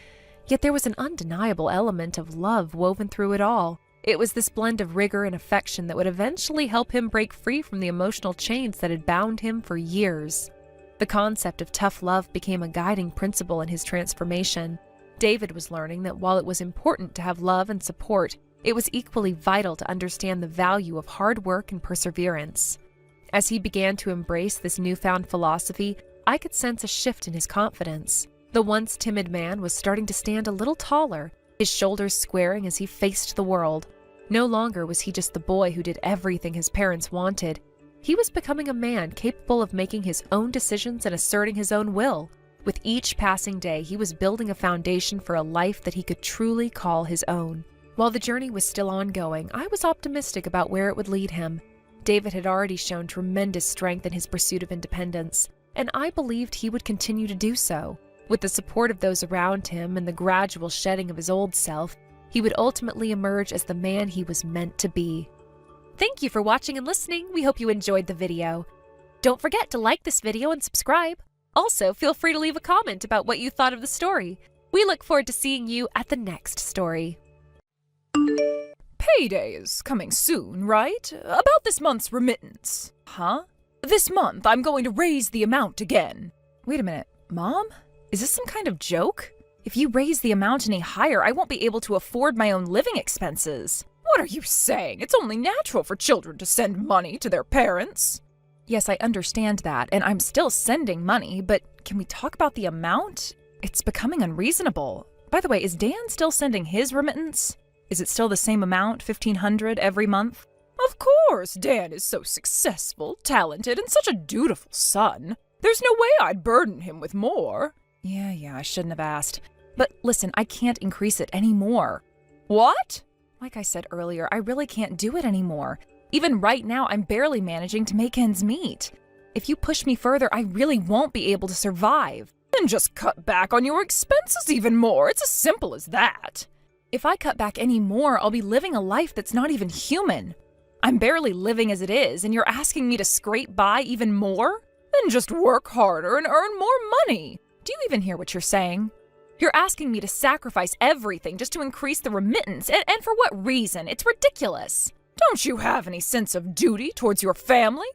Yet there was an undeniable element of love woven through it all. It was this blend of rigor and affection that would eventually help him break free from the emotional chains that had bound him for years. The concept of tough love became a guiding principle in his transformation. David was learning that while it was important to have love and support, it was equally vital to understand the value of hard work and perseverance. As he began to embrace this newfound philosophy, I could sense a shift in his confidence. The once timid man was starting to stand a little taller, his shoulders squaring as he faced the world. No longer was he just the boy who did everything his parents wanted. He was becoming a man capable of making his own decisions and asserting his own will. With each passing day, he was building a foundation for a life that he could truly call his own. While the journey was still ongoing, I was optimistic about where it would lead him. David had already shown tremendous strength in his pursuit of independence, and I believed he would continue to do so. With the support of those around him and the gradual shedding of his old self, he would ultimately emerge as the man he was meant to be. Thank you for watching and listening. We hope you enjoyed the video. Don't forget to like this video and subscribe. Also, feel free to leave a comment about what you thought of the story. We look forward to seeing you at the next story. Payday is coming soon, right? About this month's remittance. Huh? This month, I'm going to raise the amount again. Wait a minute, Mom? Is this some kind of joke? If you raise the amount any higher, I won't be able to afford my own living expenses. What are you saying? It's only natural for children to send money to their parents. Yes, I understand that, and I'm still sending money, but can we talk about the amount? It's becoming unreasonable. By the way, is Dan still sending his remittance? Is it still the same amount, $1,500 every month? Of course, Dan is so successful, talented, and such a dutiful son. There's no way I'd burden him with more. Yeah, I shouldn't have asked. But listen, I can't increase it anymore. What? Like I said earlier, I really can't do it anymore. Even right now, I'm barely managing to make ends meet. If you push me further, I really won't be able to survive. Then just cut back on your expenses even more. It's as simple as that. If I cut back any more, I'll be living a life that's not even human. I'm barely living as it is, and you're asking me to scrape by even more? Then just work harder and earn more money. Do you even hear what you're saying? You're asking me to sacrifice everything just to increase the remittance, and for what reason? It's ridiculous. Don't you have any sense of duty towards your family?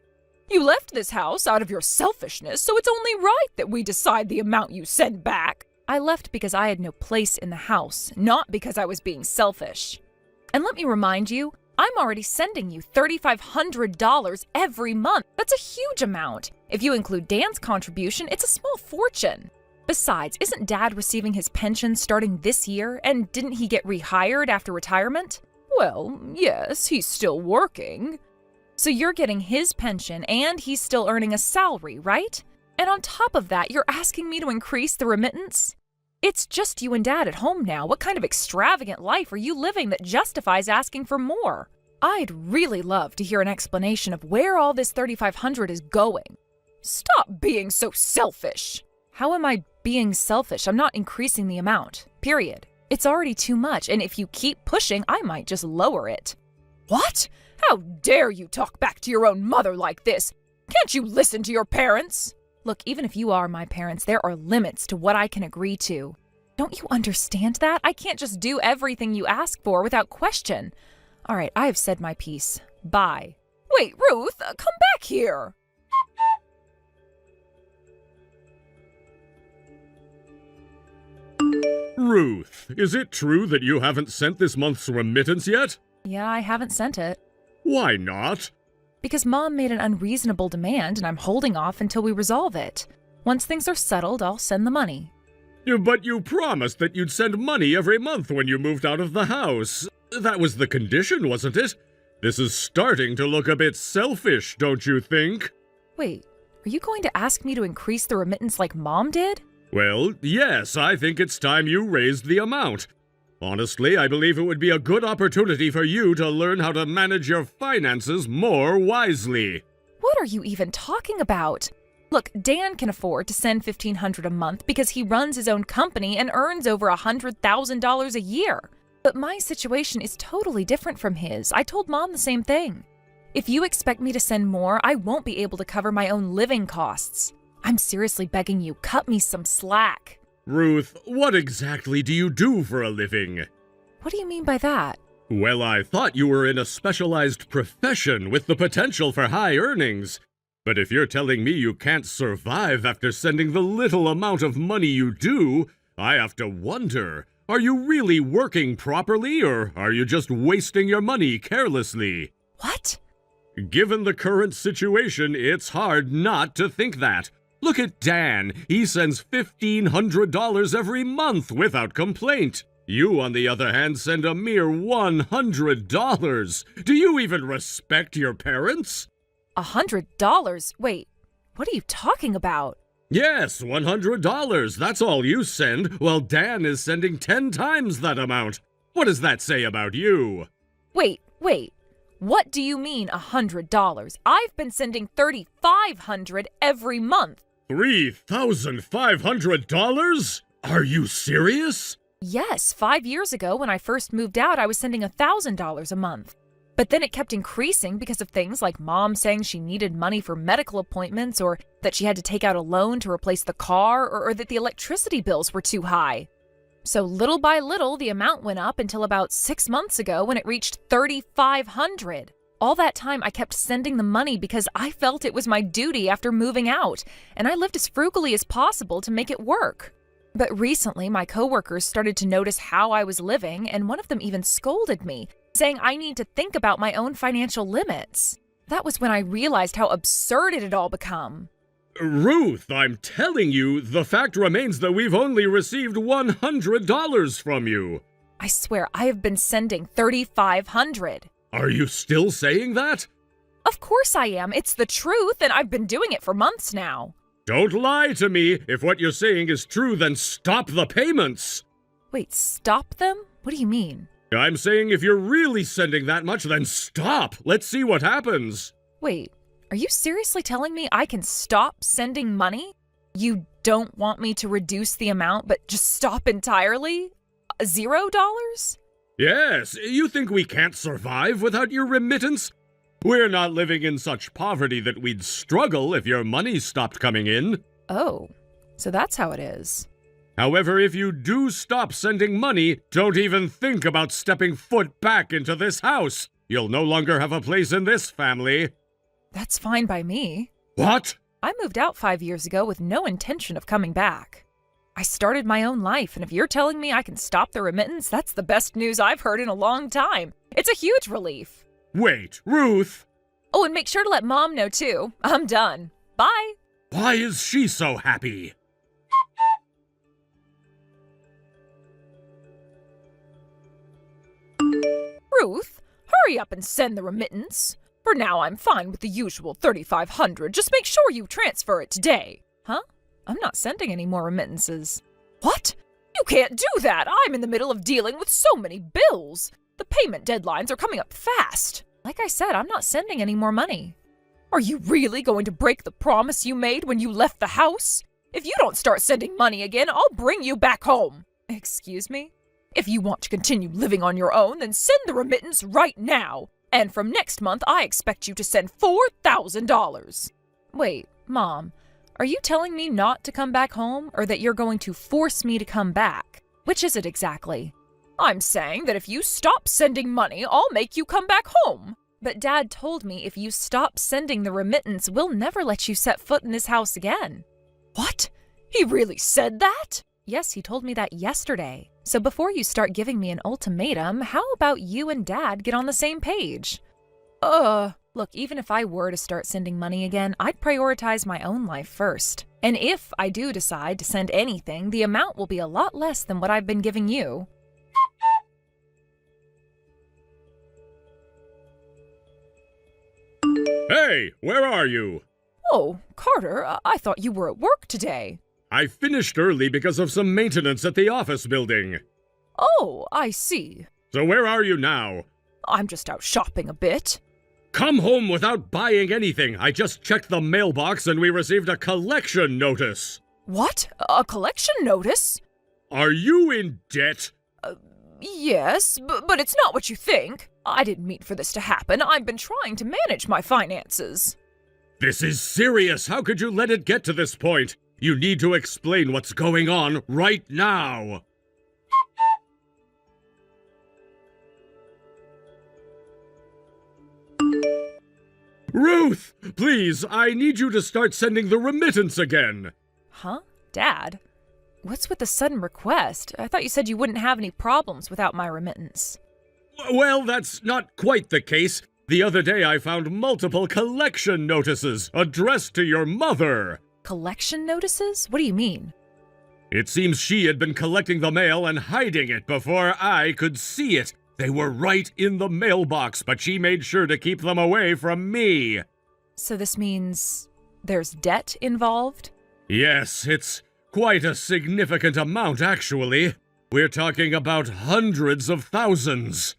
You left this house out of your selfishness, so it's only right that we decide the amount you send back. I left because I had no place in the house, not because I was being selfish. And let me remind you, I'm already sending you $3,500 every month. That's a huge amount. If you include Dan's contribution, it's a small fortune. Besides, isn't Dad receiving his pension starting this year, and didn't he get rehired after retirement? Well, yes, he's still working. So you're getting his pension and he's still earning a salary, right? And on top of that, you're asking me to increase the remittance? It's just you and Dad at home now. What kind of extravagant life are you living that justifies asking for more? I'd really love to hear an explanation of where all this $3,500 is going. Stop being so selfish. How am I being selfish? I'm not increasing the amount, period. It's already too much, and if you keep pushing, I might just lower it. What? How dare you talk back to your own mother like this? Can't you listen to your parents? Look, even if you are my parents, there are limits to what I can agree to. Don't you understand that? I can't just do everything you ask for without question. All right, I have said my piece. Bye. Wait, Ruth, come back here. Ruth, is it true that you haven't sent this month's remittance yet? Yeah, I haven't sent it. Why not? Because Mom made an unreasonable demand and I'm holding off until we resolve it. Once things are settled, I'll send the money. But you promised that you'd send money every month when you moved out of the house. That was the condition, wasn't it? This is starting to look a bit selfish, don't you think? Wait, are you going to ask me to increase the remittance like Mom did? Well, yes, I think it's time you raised the amount. Honestly, I believe it would be a good opportunity for you to learn how to manage your finances more wisely. What are you even talking about? Look, Dan can afford to send $1,500 a month because he runs his own company and earns over $100,000 a year. But my situation is totally different from his. I told Mom the same thing. If you expect me to send more, I won't be able to cover my own living costs. I'm seriously begging you, cut me some slack. Ruth, what exactly do you do for a living? What do you mean by that? Well, I thought you were in a specialized profession with the potential for high earnings. But if you're telling me you can't survive after sending the little amount of money you do, I have to wonder, are you really working properly or are you just wasting your money carelessly? What? Given the current situation, it's hard not to think that. Look at Dan. He sends $1,500 every month without complaint. You, on the other hand, send a mere $100. Do you even respect your parents? $100? Wait, what are you talking about? Yes, $100. That's all you send, while Dan is sending 10 times that amount. What does that say about you? Wait. What do you mean $100? I've been sending $3,500 every month. $3,500? Are you serious? Yes, 5 years ago when I first moved out, I was sending $1,000 a month. But then it kept increasing because of things like Mom saying she needed money for medical appointments, or that she had to take out a loan to replace the car, or that the electricity bills were too high. So little by little, the amount went up until about 6 months ago when it reached $3,500. All that time, I kept sending the money because I felt it was my duty after moving out, and I lived as frugally as possible to make it work. But recently, my coworkers started to notice how I was living, and one of them even scolded me, saying I need to think about my own financial limits. That was when I realized how absurd it had all become. Ruth, I'm telling you, the fact remains that we've only received $100 from you. I swear, I have been sending $3,500. Are you still saying that? Of course I am. It's the truth, and I've been doing it for months now. Don't lie to me. If what you're saying is true, then stop the payments. Wait, stop them? What do you mean? I'm saying if you're really sending that much, then stop. Let's see what happens. Wait, are you seriously telling me I can stop sending money? You don't want me to reduce the amount, but just stop entirely? $0? Yes, you think we can't survive without your remittance? We're not living in such poverty that we'd struggle if your money stopped coming in. Oh, so that's how it is. However, if you do stop sending money, don't even think about stepping foot back into this house. You'll no longer have a place in this family. That's fine by me. What? I moved out 5 years ago with no intention of coming back. I started my own life, and if you're telling me I can stop the remittance, that's the best news I've heard in a long time. It's a huge relief. Wait, Ruth! Oh, and make sure to let Mom know, too. I'm done. Bye! Why is she so happy? Ruth, hurry up and send the remittance. For now, I'm fine with the usual $3,500. Just make sure you transfer it today. Huh? I'm not sending any more remittances. What? You can't do that. I'm in the middle of dealing with so many bills. The payment deadlines are coming up fast. Like I said, I'm not sending any more money. Are you really going to break the promise you made when you left the house? If you don't start sending money again, I'll bring you back home. Excuse me? If you want to continue living on your own, then send the remittance right now. And from next month, I expect you to send $4,000. Wait, Mom, are you telling me not to come back home, or that you're going to force me to come back? Which is it exactly? I'm saying that if you stop sending money, I'll make you come back home. But Dad told me if you stop sending the remittance, we'll never let you set foot in this house again. What? He really said that? Yes, he told me that yesterday. So before you start giving me an ultimatum, how about you and Dad get on the same page? Look, even if I were to start sending money again, I'd prioritize my own life first. And if I do decide to send anything, the amount will be a lot less than what I've been giving you. Hey, where are you? Oh, Carter, I thought you were at work today. I finished early because of some maintenance at the office building. Oh, I see. So where are you now? I'm just out shopping a bit. Come home without buying anything. I just checked the mailbox and we received a collection notice. What? A collection notice? Are you in debt? Yes, but it's not what you think. I didn't mean for this to happen. I've been trying to manage my finances. This is serious. How could you let it get to this point? You need to explain what's going on right now. Ruth, please, I need you to start sending the remittance again. Huh? Dad? What's with the sudden request? I thought you said you wouldn't have any problems without my remittance. Well, that's not quite the case. The other day I found multiple collection notices addressed to your mother. Collection notices? What do you mean? It seems she had been collecting the mail and hiding it before I could see it. They were right in the mailbox, but she made sure to keep them away from me. So this means there's debt involved? Yes, it's quite a significant amount, actually. We're talking about hundreds of thousands.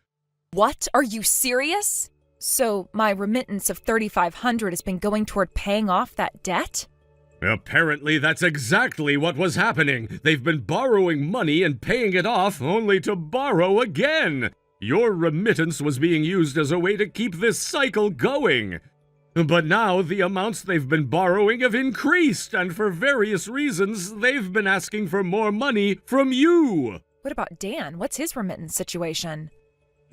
What? Are you serious? So my remittance of $3,500 has been going toward paying off that debt? Apparently, that's exactly what was happening. They've been borrowing money and paying it off, only to borrow again. Your remittance was being used as a way to keep this cycle going. But now the amounts they've been borrowing have increased, and for various reasons, they've been asking for more money from you. What about Dan? What's his remittance situation?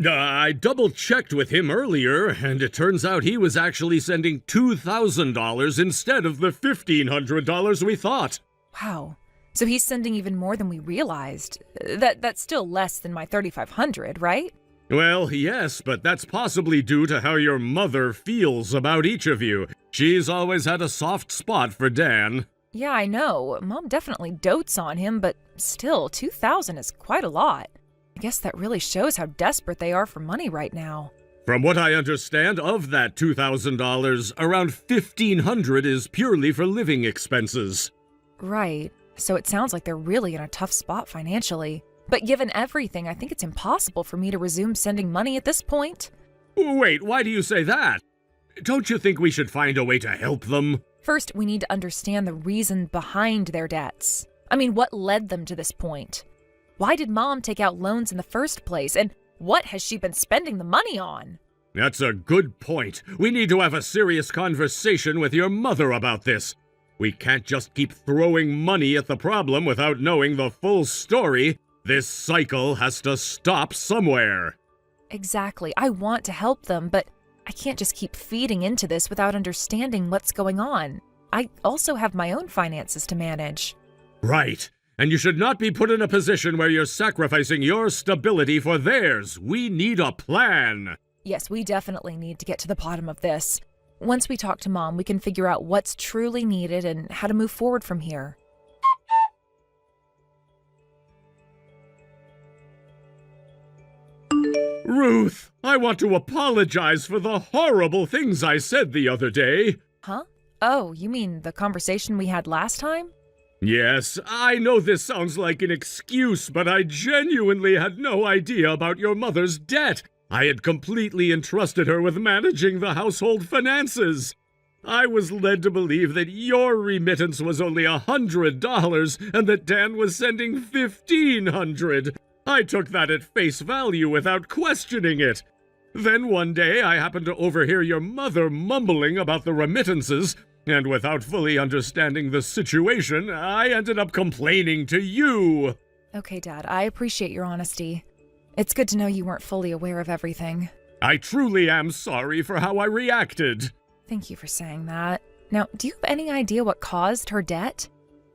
I double-checked with him earlier, and it turns out he was actually sending $2,000 instead of the $1,500 we thought. Wow. So he's sending even more than we realized. That's still less than my $3,500, right? Well, yes, but that's possibly due to how your mother feels about each of you. She's always had a soft spot for Dan. Yeah, I know. Mom definitely dotes on him, but still, $2,000 is quite a lot. I guess that really shows how desperate they are for money right now. From what I understand, of that $2,000, around $1,500 is purely for living expenses. Right. So it sounds like they're really in a tough spot financially. But given everything, I think it's impossible for me to resume sending money at this point. Wait, why do you say that? Don't you think we should find a way to help them? First, we need to understand the reason behind their debts. I mean, what led them to this point? Why did Mom take out loans in the first place? And what has she been spending the money on? That's a good point. We need to have a serious conversation with your mother about this. We can't just keep throwing money at the problem without knowing the full story. This cycle has to stop somewhere. Exactly. I want to help them, but I can't just keep feeding into this without understanding what's going on. I also have my own finances to manage. Right. And you should not be put in a position where you're sacrificing your stability for theirs. We need a plan. Yes, we definitely need to get to the bottom of this. Once we talk to Mom, we can figure out what's truly needed and how to move forward from here. Ruth, I want to apologize for the horrible things I said the other day. Huh? Oh, you mean the conversation we had last time? Yes, I know this sounds like an excuse, but I genuinely had no idea about your mother's debt. I had completely entrusted her with managing the household finances. I was led to believe that your remittance was only $100 and that Dan was sending $1,500. I took that at face value without questioning it. Then one day I happened to overhear your mother mumbling about the remittances, and without fully understanding the situation, I ended up complaining to you. Okay, Dad, I appreciate your honesty. It's good to know you weren't fully aware of everything. I truly am sorry for how I reacted. Thank you for saying that. Now, do you have any idea what caused her debt?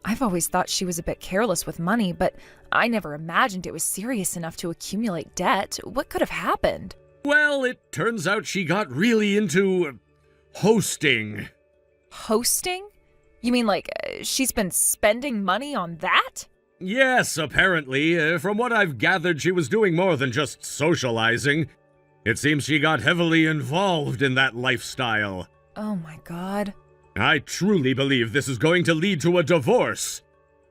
I've always thought she was a bit careless with money, but I never imagined it was serious enough to accumulate debt. What could have happened? Well, it turns out she got really into hosting. Hosting? You mean like she's been spending money on that? Yes, apparently. From what I've gathered, she was doing more than just socializing. It seems she got heavily involved in that lifestyle. Oh my God. I truly believe this is going to lead to a divorce.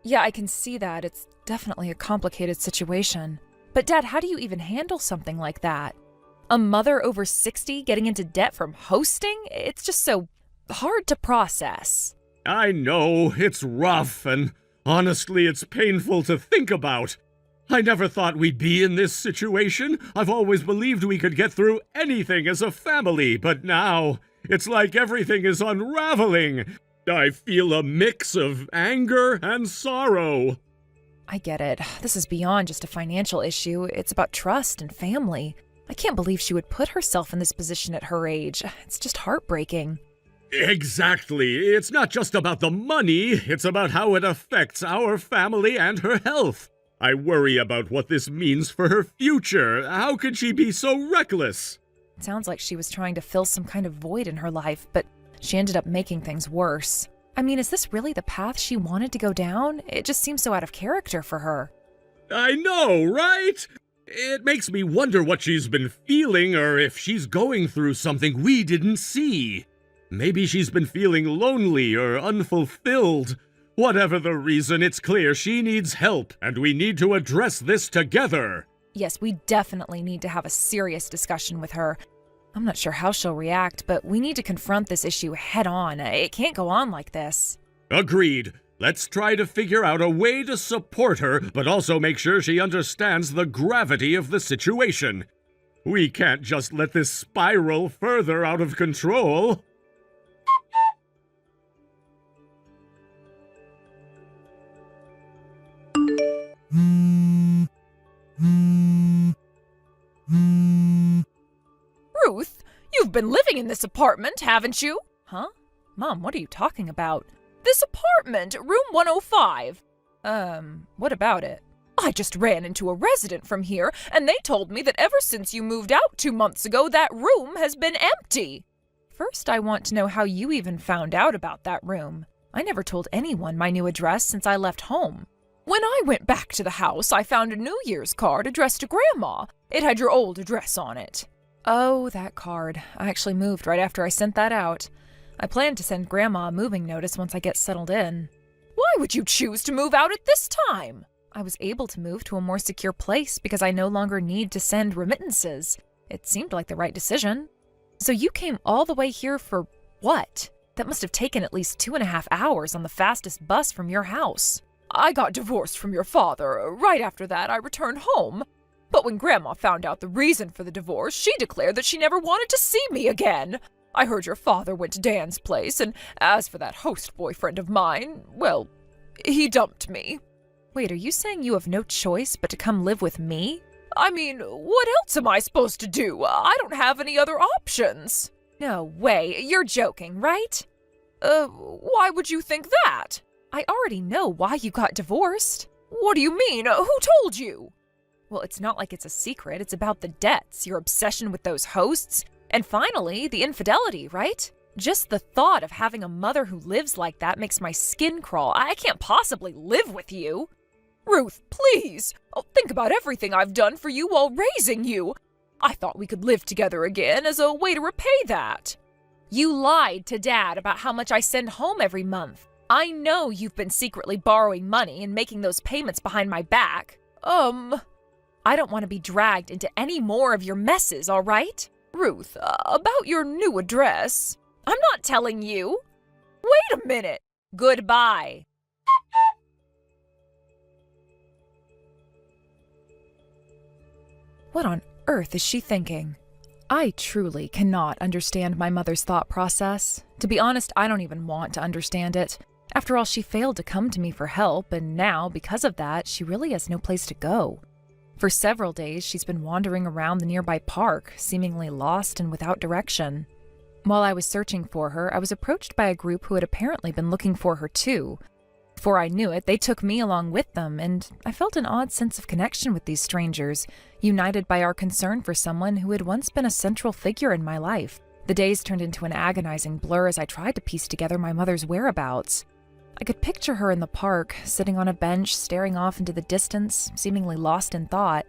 Yeah, I can see that. It's definitely a complicated situation. But Dad, how do you even handle something like that? A mother over 60 getting into debt from hosting? It's just so hard to process. I know, it's rough, and honestly, it's painful to think about. I never thought we'd be in this situation. I've always believed we could get through anything as a family, but now it's like everything is unraveling. I feel a mix of anger and sorrow. I get it. This is beyond just a financial issue. It's about trust and family. I can't believe she would put herself in this position at her age. It's just heartbreaking. Exactly. It's not just about the money, it's about how it affects our family and her health. I worry about what this means for her future. How could she be so reckless? It sounds like she was trying to fill some kind of void in her life, but she ended up making things worse. I mean, is this really the path she wanted to go down? It just seems so out of character for her. I know, right? It makes me wonder what she's been feeling or if she's going through something we didn't see. Maybe she's been feeling lonely or unfulfilled. Whatever the reason, it's clear she needs help, and we need to address this together. Yes, we definitely need to have a serious discussion with her. I'm not sure how she'll react, but we need to confront this issue head on. It can't go on like this. Agreed. Let's try to figure out a way to support her, but also make sure she understands the gravity of the situation. We can't just let this spiral further out of control. Ruth, you've been living in this apartment, haven't you? Huh? Mom, what are you talking about? This apartment, room 105. What about it? I just ran into a resident from here, and they told me that ever since you moved out 2 months ago, that room has been empty. First, I want to know how you even found out about that room. I never told anyone my new address since I left home. When I went back to the house, I found a New Year's card addressed to Grandma. It had your old address on it. Oh, that card. I actually moved right after I sent that out. I plan to send Grandma a moving notice once I get settled in. Why would you choose to move out at this time? I was able to move to a more secure place because I no longer need to send remittances. It seemed like the right decision. So you came all the way here for what? That must have taken at least 2.5 hours on the fastest bus from your house. I got divorced from your father. Right after that, I returned home. But when Grandma found out the reason for the divorce, she declared that she never wanted to see me again. I heard your father went to Dan's place, and as for that host boyfriend of mine, well, he dumped me. Wait, are you saying you have no choice but to come live with me? I mean, what else am I supposed to do? I don't have any other options. No way, you're joking, right? Why would you think that? I already know why you got divorced. What do you mean? Who told you? Well, it's not like it's a secret. It's about the debts, your obsession with those hosts, and finally, the infidelity, right? Just the thought of having a mother who lives like that makes my skin crawl. I can't possibly live with you. Ruth, please. Think about everything I've done for you while raising you. I thought we could live together again as a way to repay that. You lied to Dad about how much I send home every month. I know you've been secretly borrowing money and making those payments behind my back. I don't want to be dragged into any more of your messes, all right? Ruth, about your new address. I'm not telling you. Wait a minute. Goodbye. What on earth is she thinking? I truly cannot understand my mother's thought process. To be honest, I don't even want to understand it. After all, she failed to come to me for help, and now, because of that, she really has no place to go. For several days, she's been wandering around the nearby park, seemingly lost and without direction. While I was searching for her, I was approached by a group who had apparently been looking for her too. Before I knew it, they took me along with them, and I felt an odd sense of connection with these strangers, united by our concern for someone who had once been a central figure in my life. The days turned into an agonizing blur as I tried to piece together my mother's whereabouts. I could picture her in the park, sitting on a bench, staring off into the distance, seemingly lost in thought.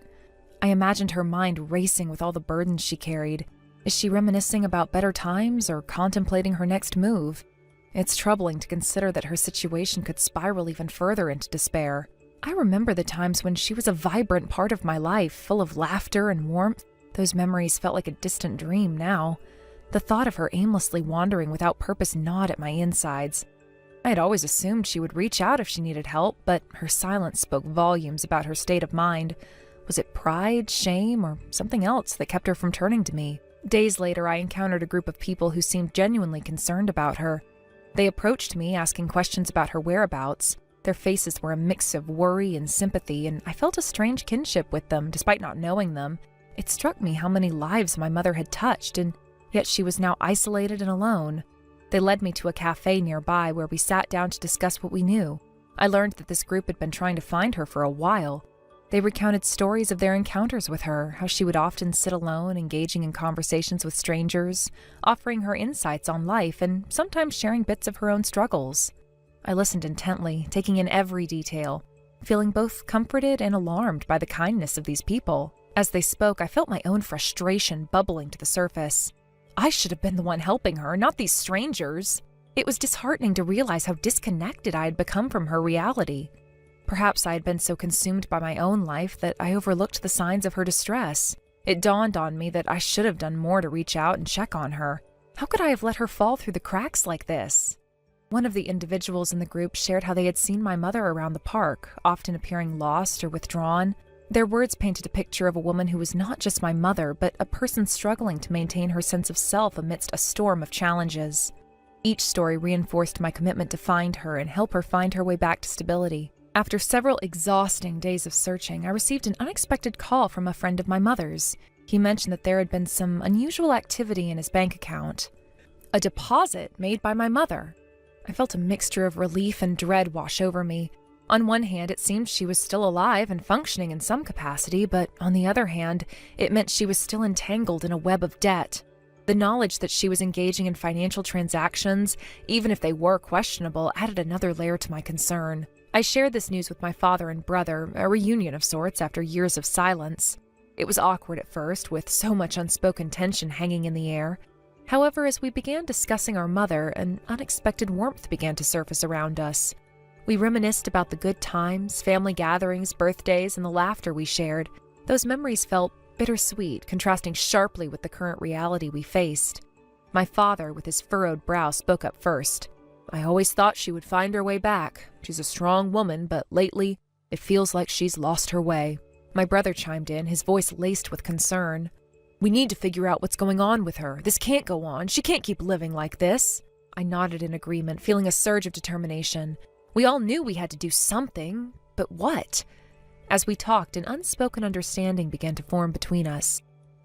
I imagined her mind racing with all the burdens she carried. Is she reminiscing about better times or contemplating her next move? It's troubling to consider that her situation could spiral even further into despair. I remember the times when she was a vibrant part of my life, full of laughter and warmth. Those memories felt like a distant dream now. The thought of her aimlessly wandering without purpose gnawed at my insides. I had always assumed she would reach out if she needed help, but her silence spoke volumes about her state of mind. Was it pride, shame, or something else that kept her from turning to me? Days later, I encountered a group of people who seemed genuinely concerned about her. They approached me, asking questions about her whereabouts. Their faces were a mix of worry and sympathy, and I felt a strange kinship with them, despite not knowing them. It struck me how many lives my mother had touched, and yet she was now isolated and alone. They led me to a cafe nearby where we sat down to discuss what we knew. I learned that this group had been trying to find her for a while. They recounted stories of their encounters with her, how she would often sit alone, engaging in conversations with strangers, offering her insights on life, and sometimes sharing bits of her own struggles. I listened intently, taking in every detail, feeling both comforted and alarmed by the kindness of these people. As they spoke, I felt my own frustration bubbling to the surface. I should have been the one helping her, not these strangers. It was disheartening to realize how disconnected I had become from her reality. Perhaps I had been so consumed by my own life that I overlooked the signs of her distress. It dawned on me that I should have done more to reach out and check on her. How could I have let her fall through the cracks like this? One of the individuals in the group shared how they had seen my mother around the park, often appearing lost or withdrawn. Their words painted a picture of a woman who was not just my mother, but a person struggling to maintain her sense of self amidst a storm of challenges. Each story reinforced my commitment to find her and help her find her way back to stability. After several exhausting days of searching, I received an unexpected call from a friend of my mother's. He mentioned that there had been some unusual activity in his bank account. A deposit made by my mother. I felt a mixture of relief and dread wash over me. On one hand, it seemed she was still alive and functioning in some capacity, but on the other hand, it meant she was still entangled in a web of debt. The knowledge that she was engaging in financial transactions, even if they were questionable, added another layer to my concern. I shared this news with my father and brother, a reunion of sorts after years of silence. It was awkward at first, with so much unspoken tension hanging in the air. However, as we began discussing our mother, an unexpected warmth began to surface around us. We reminisced about the good times, family gatherings, birthdays, and the laughter we shared. Those memories felt bittersweet, contrasting sharply with the current reality we faced. My father, with his furrowed brow, spoke up first. I always thought she would find her way back. She's a strong woman, but lately, it feels like she's lost her way. My brother chimed in, his voice laced with concern. We need to figure out what's going on with her. This can't go on. She can't keep living like this. I nodded in agreement, feeling a surge of determination. We all knew we had to do something, but what? As we talked, an unspoken understanding began to form between us.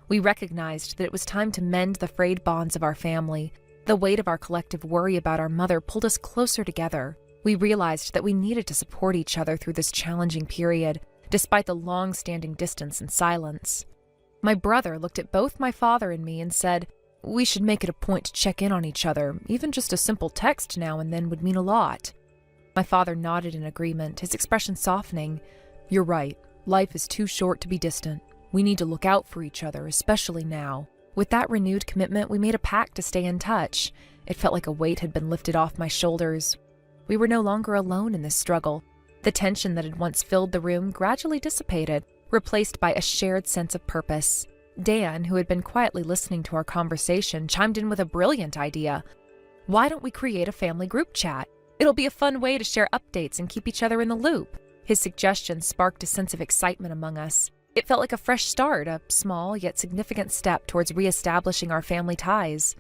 We recognized that it was time to mend the frayed bonds of our family. The weight of our collective worry about our mother pulled us closer together. We realized that we needed to support each other through this challenging period, despite the long-standing distance and silence. My brother looked at both my father and me and said, "We should make it a point to check in on each other. Even just a simple text now and then would mean a lot." My father nodded in agreement, his expression softening. "You're right. Life is too short to be distant. We need to look out for each other, especially now." With that renewed commitment, we made a pact to stay in touch. It felt like a weight had been lifted off my shoulders. We were no longer alone in this struggle. The tension that had once filled the room gradually dissipated, replaced by a shared sense of purpose. Dan, who had been quietly listening to our conversation, chimed in with a brilliant idea. "Why don't we create a family group chat? It'll be a fun way to share updates and keep each other in the loop." His suggestion sparked a sense of excitement among us. It felt like a fresh start, a small yet significant step towards reestablishing our family ties.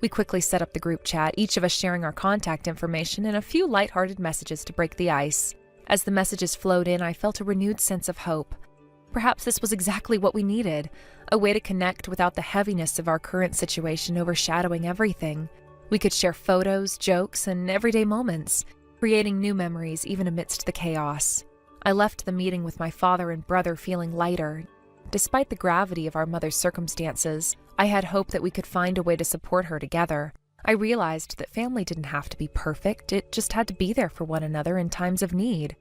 We quickly set up the group chat, each of us sharing our contact information and a few lighthearted messages to break the ice. As the messages flowed in, I felt a renewed sense of hope. Perhaps this was exactly what we needed, a way to connect without the heaviness of our current situation overshadowing everything. We could share photos, jokes, and everyday moments, creating new memories even amidst the chaos. I left the meeting with my father and brother feeling lighter. Despite the gravity of our mother's circumstances, I had hope that we could find a way to support her together. I realized that family didn't have to be perfect, it just had to be there for one another in times of need.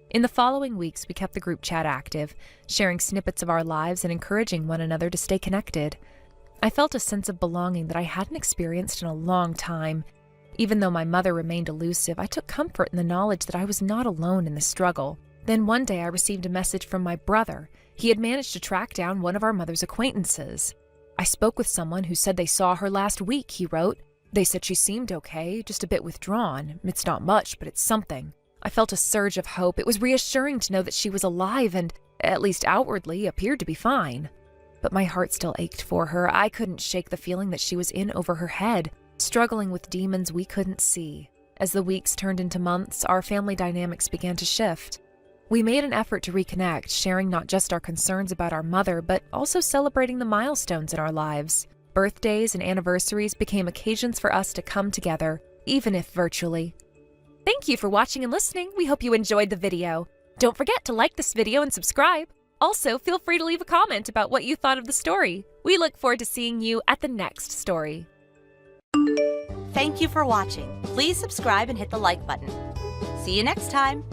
In the following weeks, we kept the group chat active, sharing snippets of our lives and encouraging one another to stay connected. I felt a sense of belonging that I hadn't experienced in a long time. Even though my mother remained elusive, I took comfort in the knowledge that I was not alone in the struggle. Then one day I received a message from my brother. He had managed to track down one of our mother's acquaintances. "I spoke with someone who said they saw her last week," he wrote. They said she seemed okay, just a bit withdrawn. It's not much, but it's something. I felt a surge of hope. It was reassuring to know that she was alive and, at least outwardly, appeared to be fine. But my heart still ached for her. I couldn't shake the feeling that she was in over her head, struggling with demons we couldn't see. As the weeks turned into months, our family dynamics began to shift. We made an effort to reconnect, sharing not just our concerns about our mother, but also celebrating the milestones in our lives. Birthdays and anniversaries became occasions for us to come together, even if virtually. Thank you for watching and listening. We hope you enjoyed the video. Don't forget to like this video and subscribe. Also, feel free to leave a comment about what you thought of the story. We look forward to seeing you at the next story. Thank you for watching. Please subscribe and hit the like button. See you next time.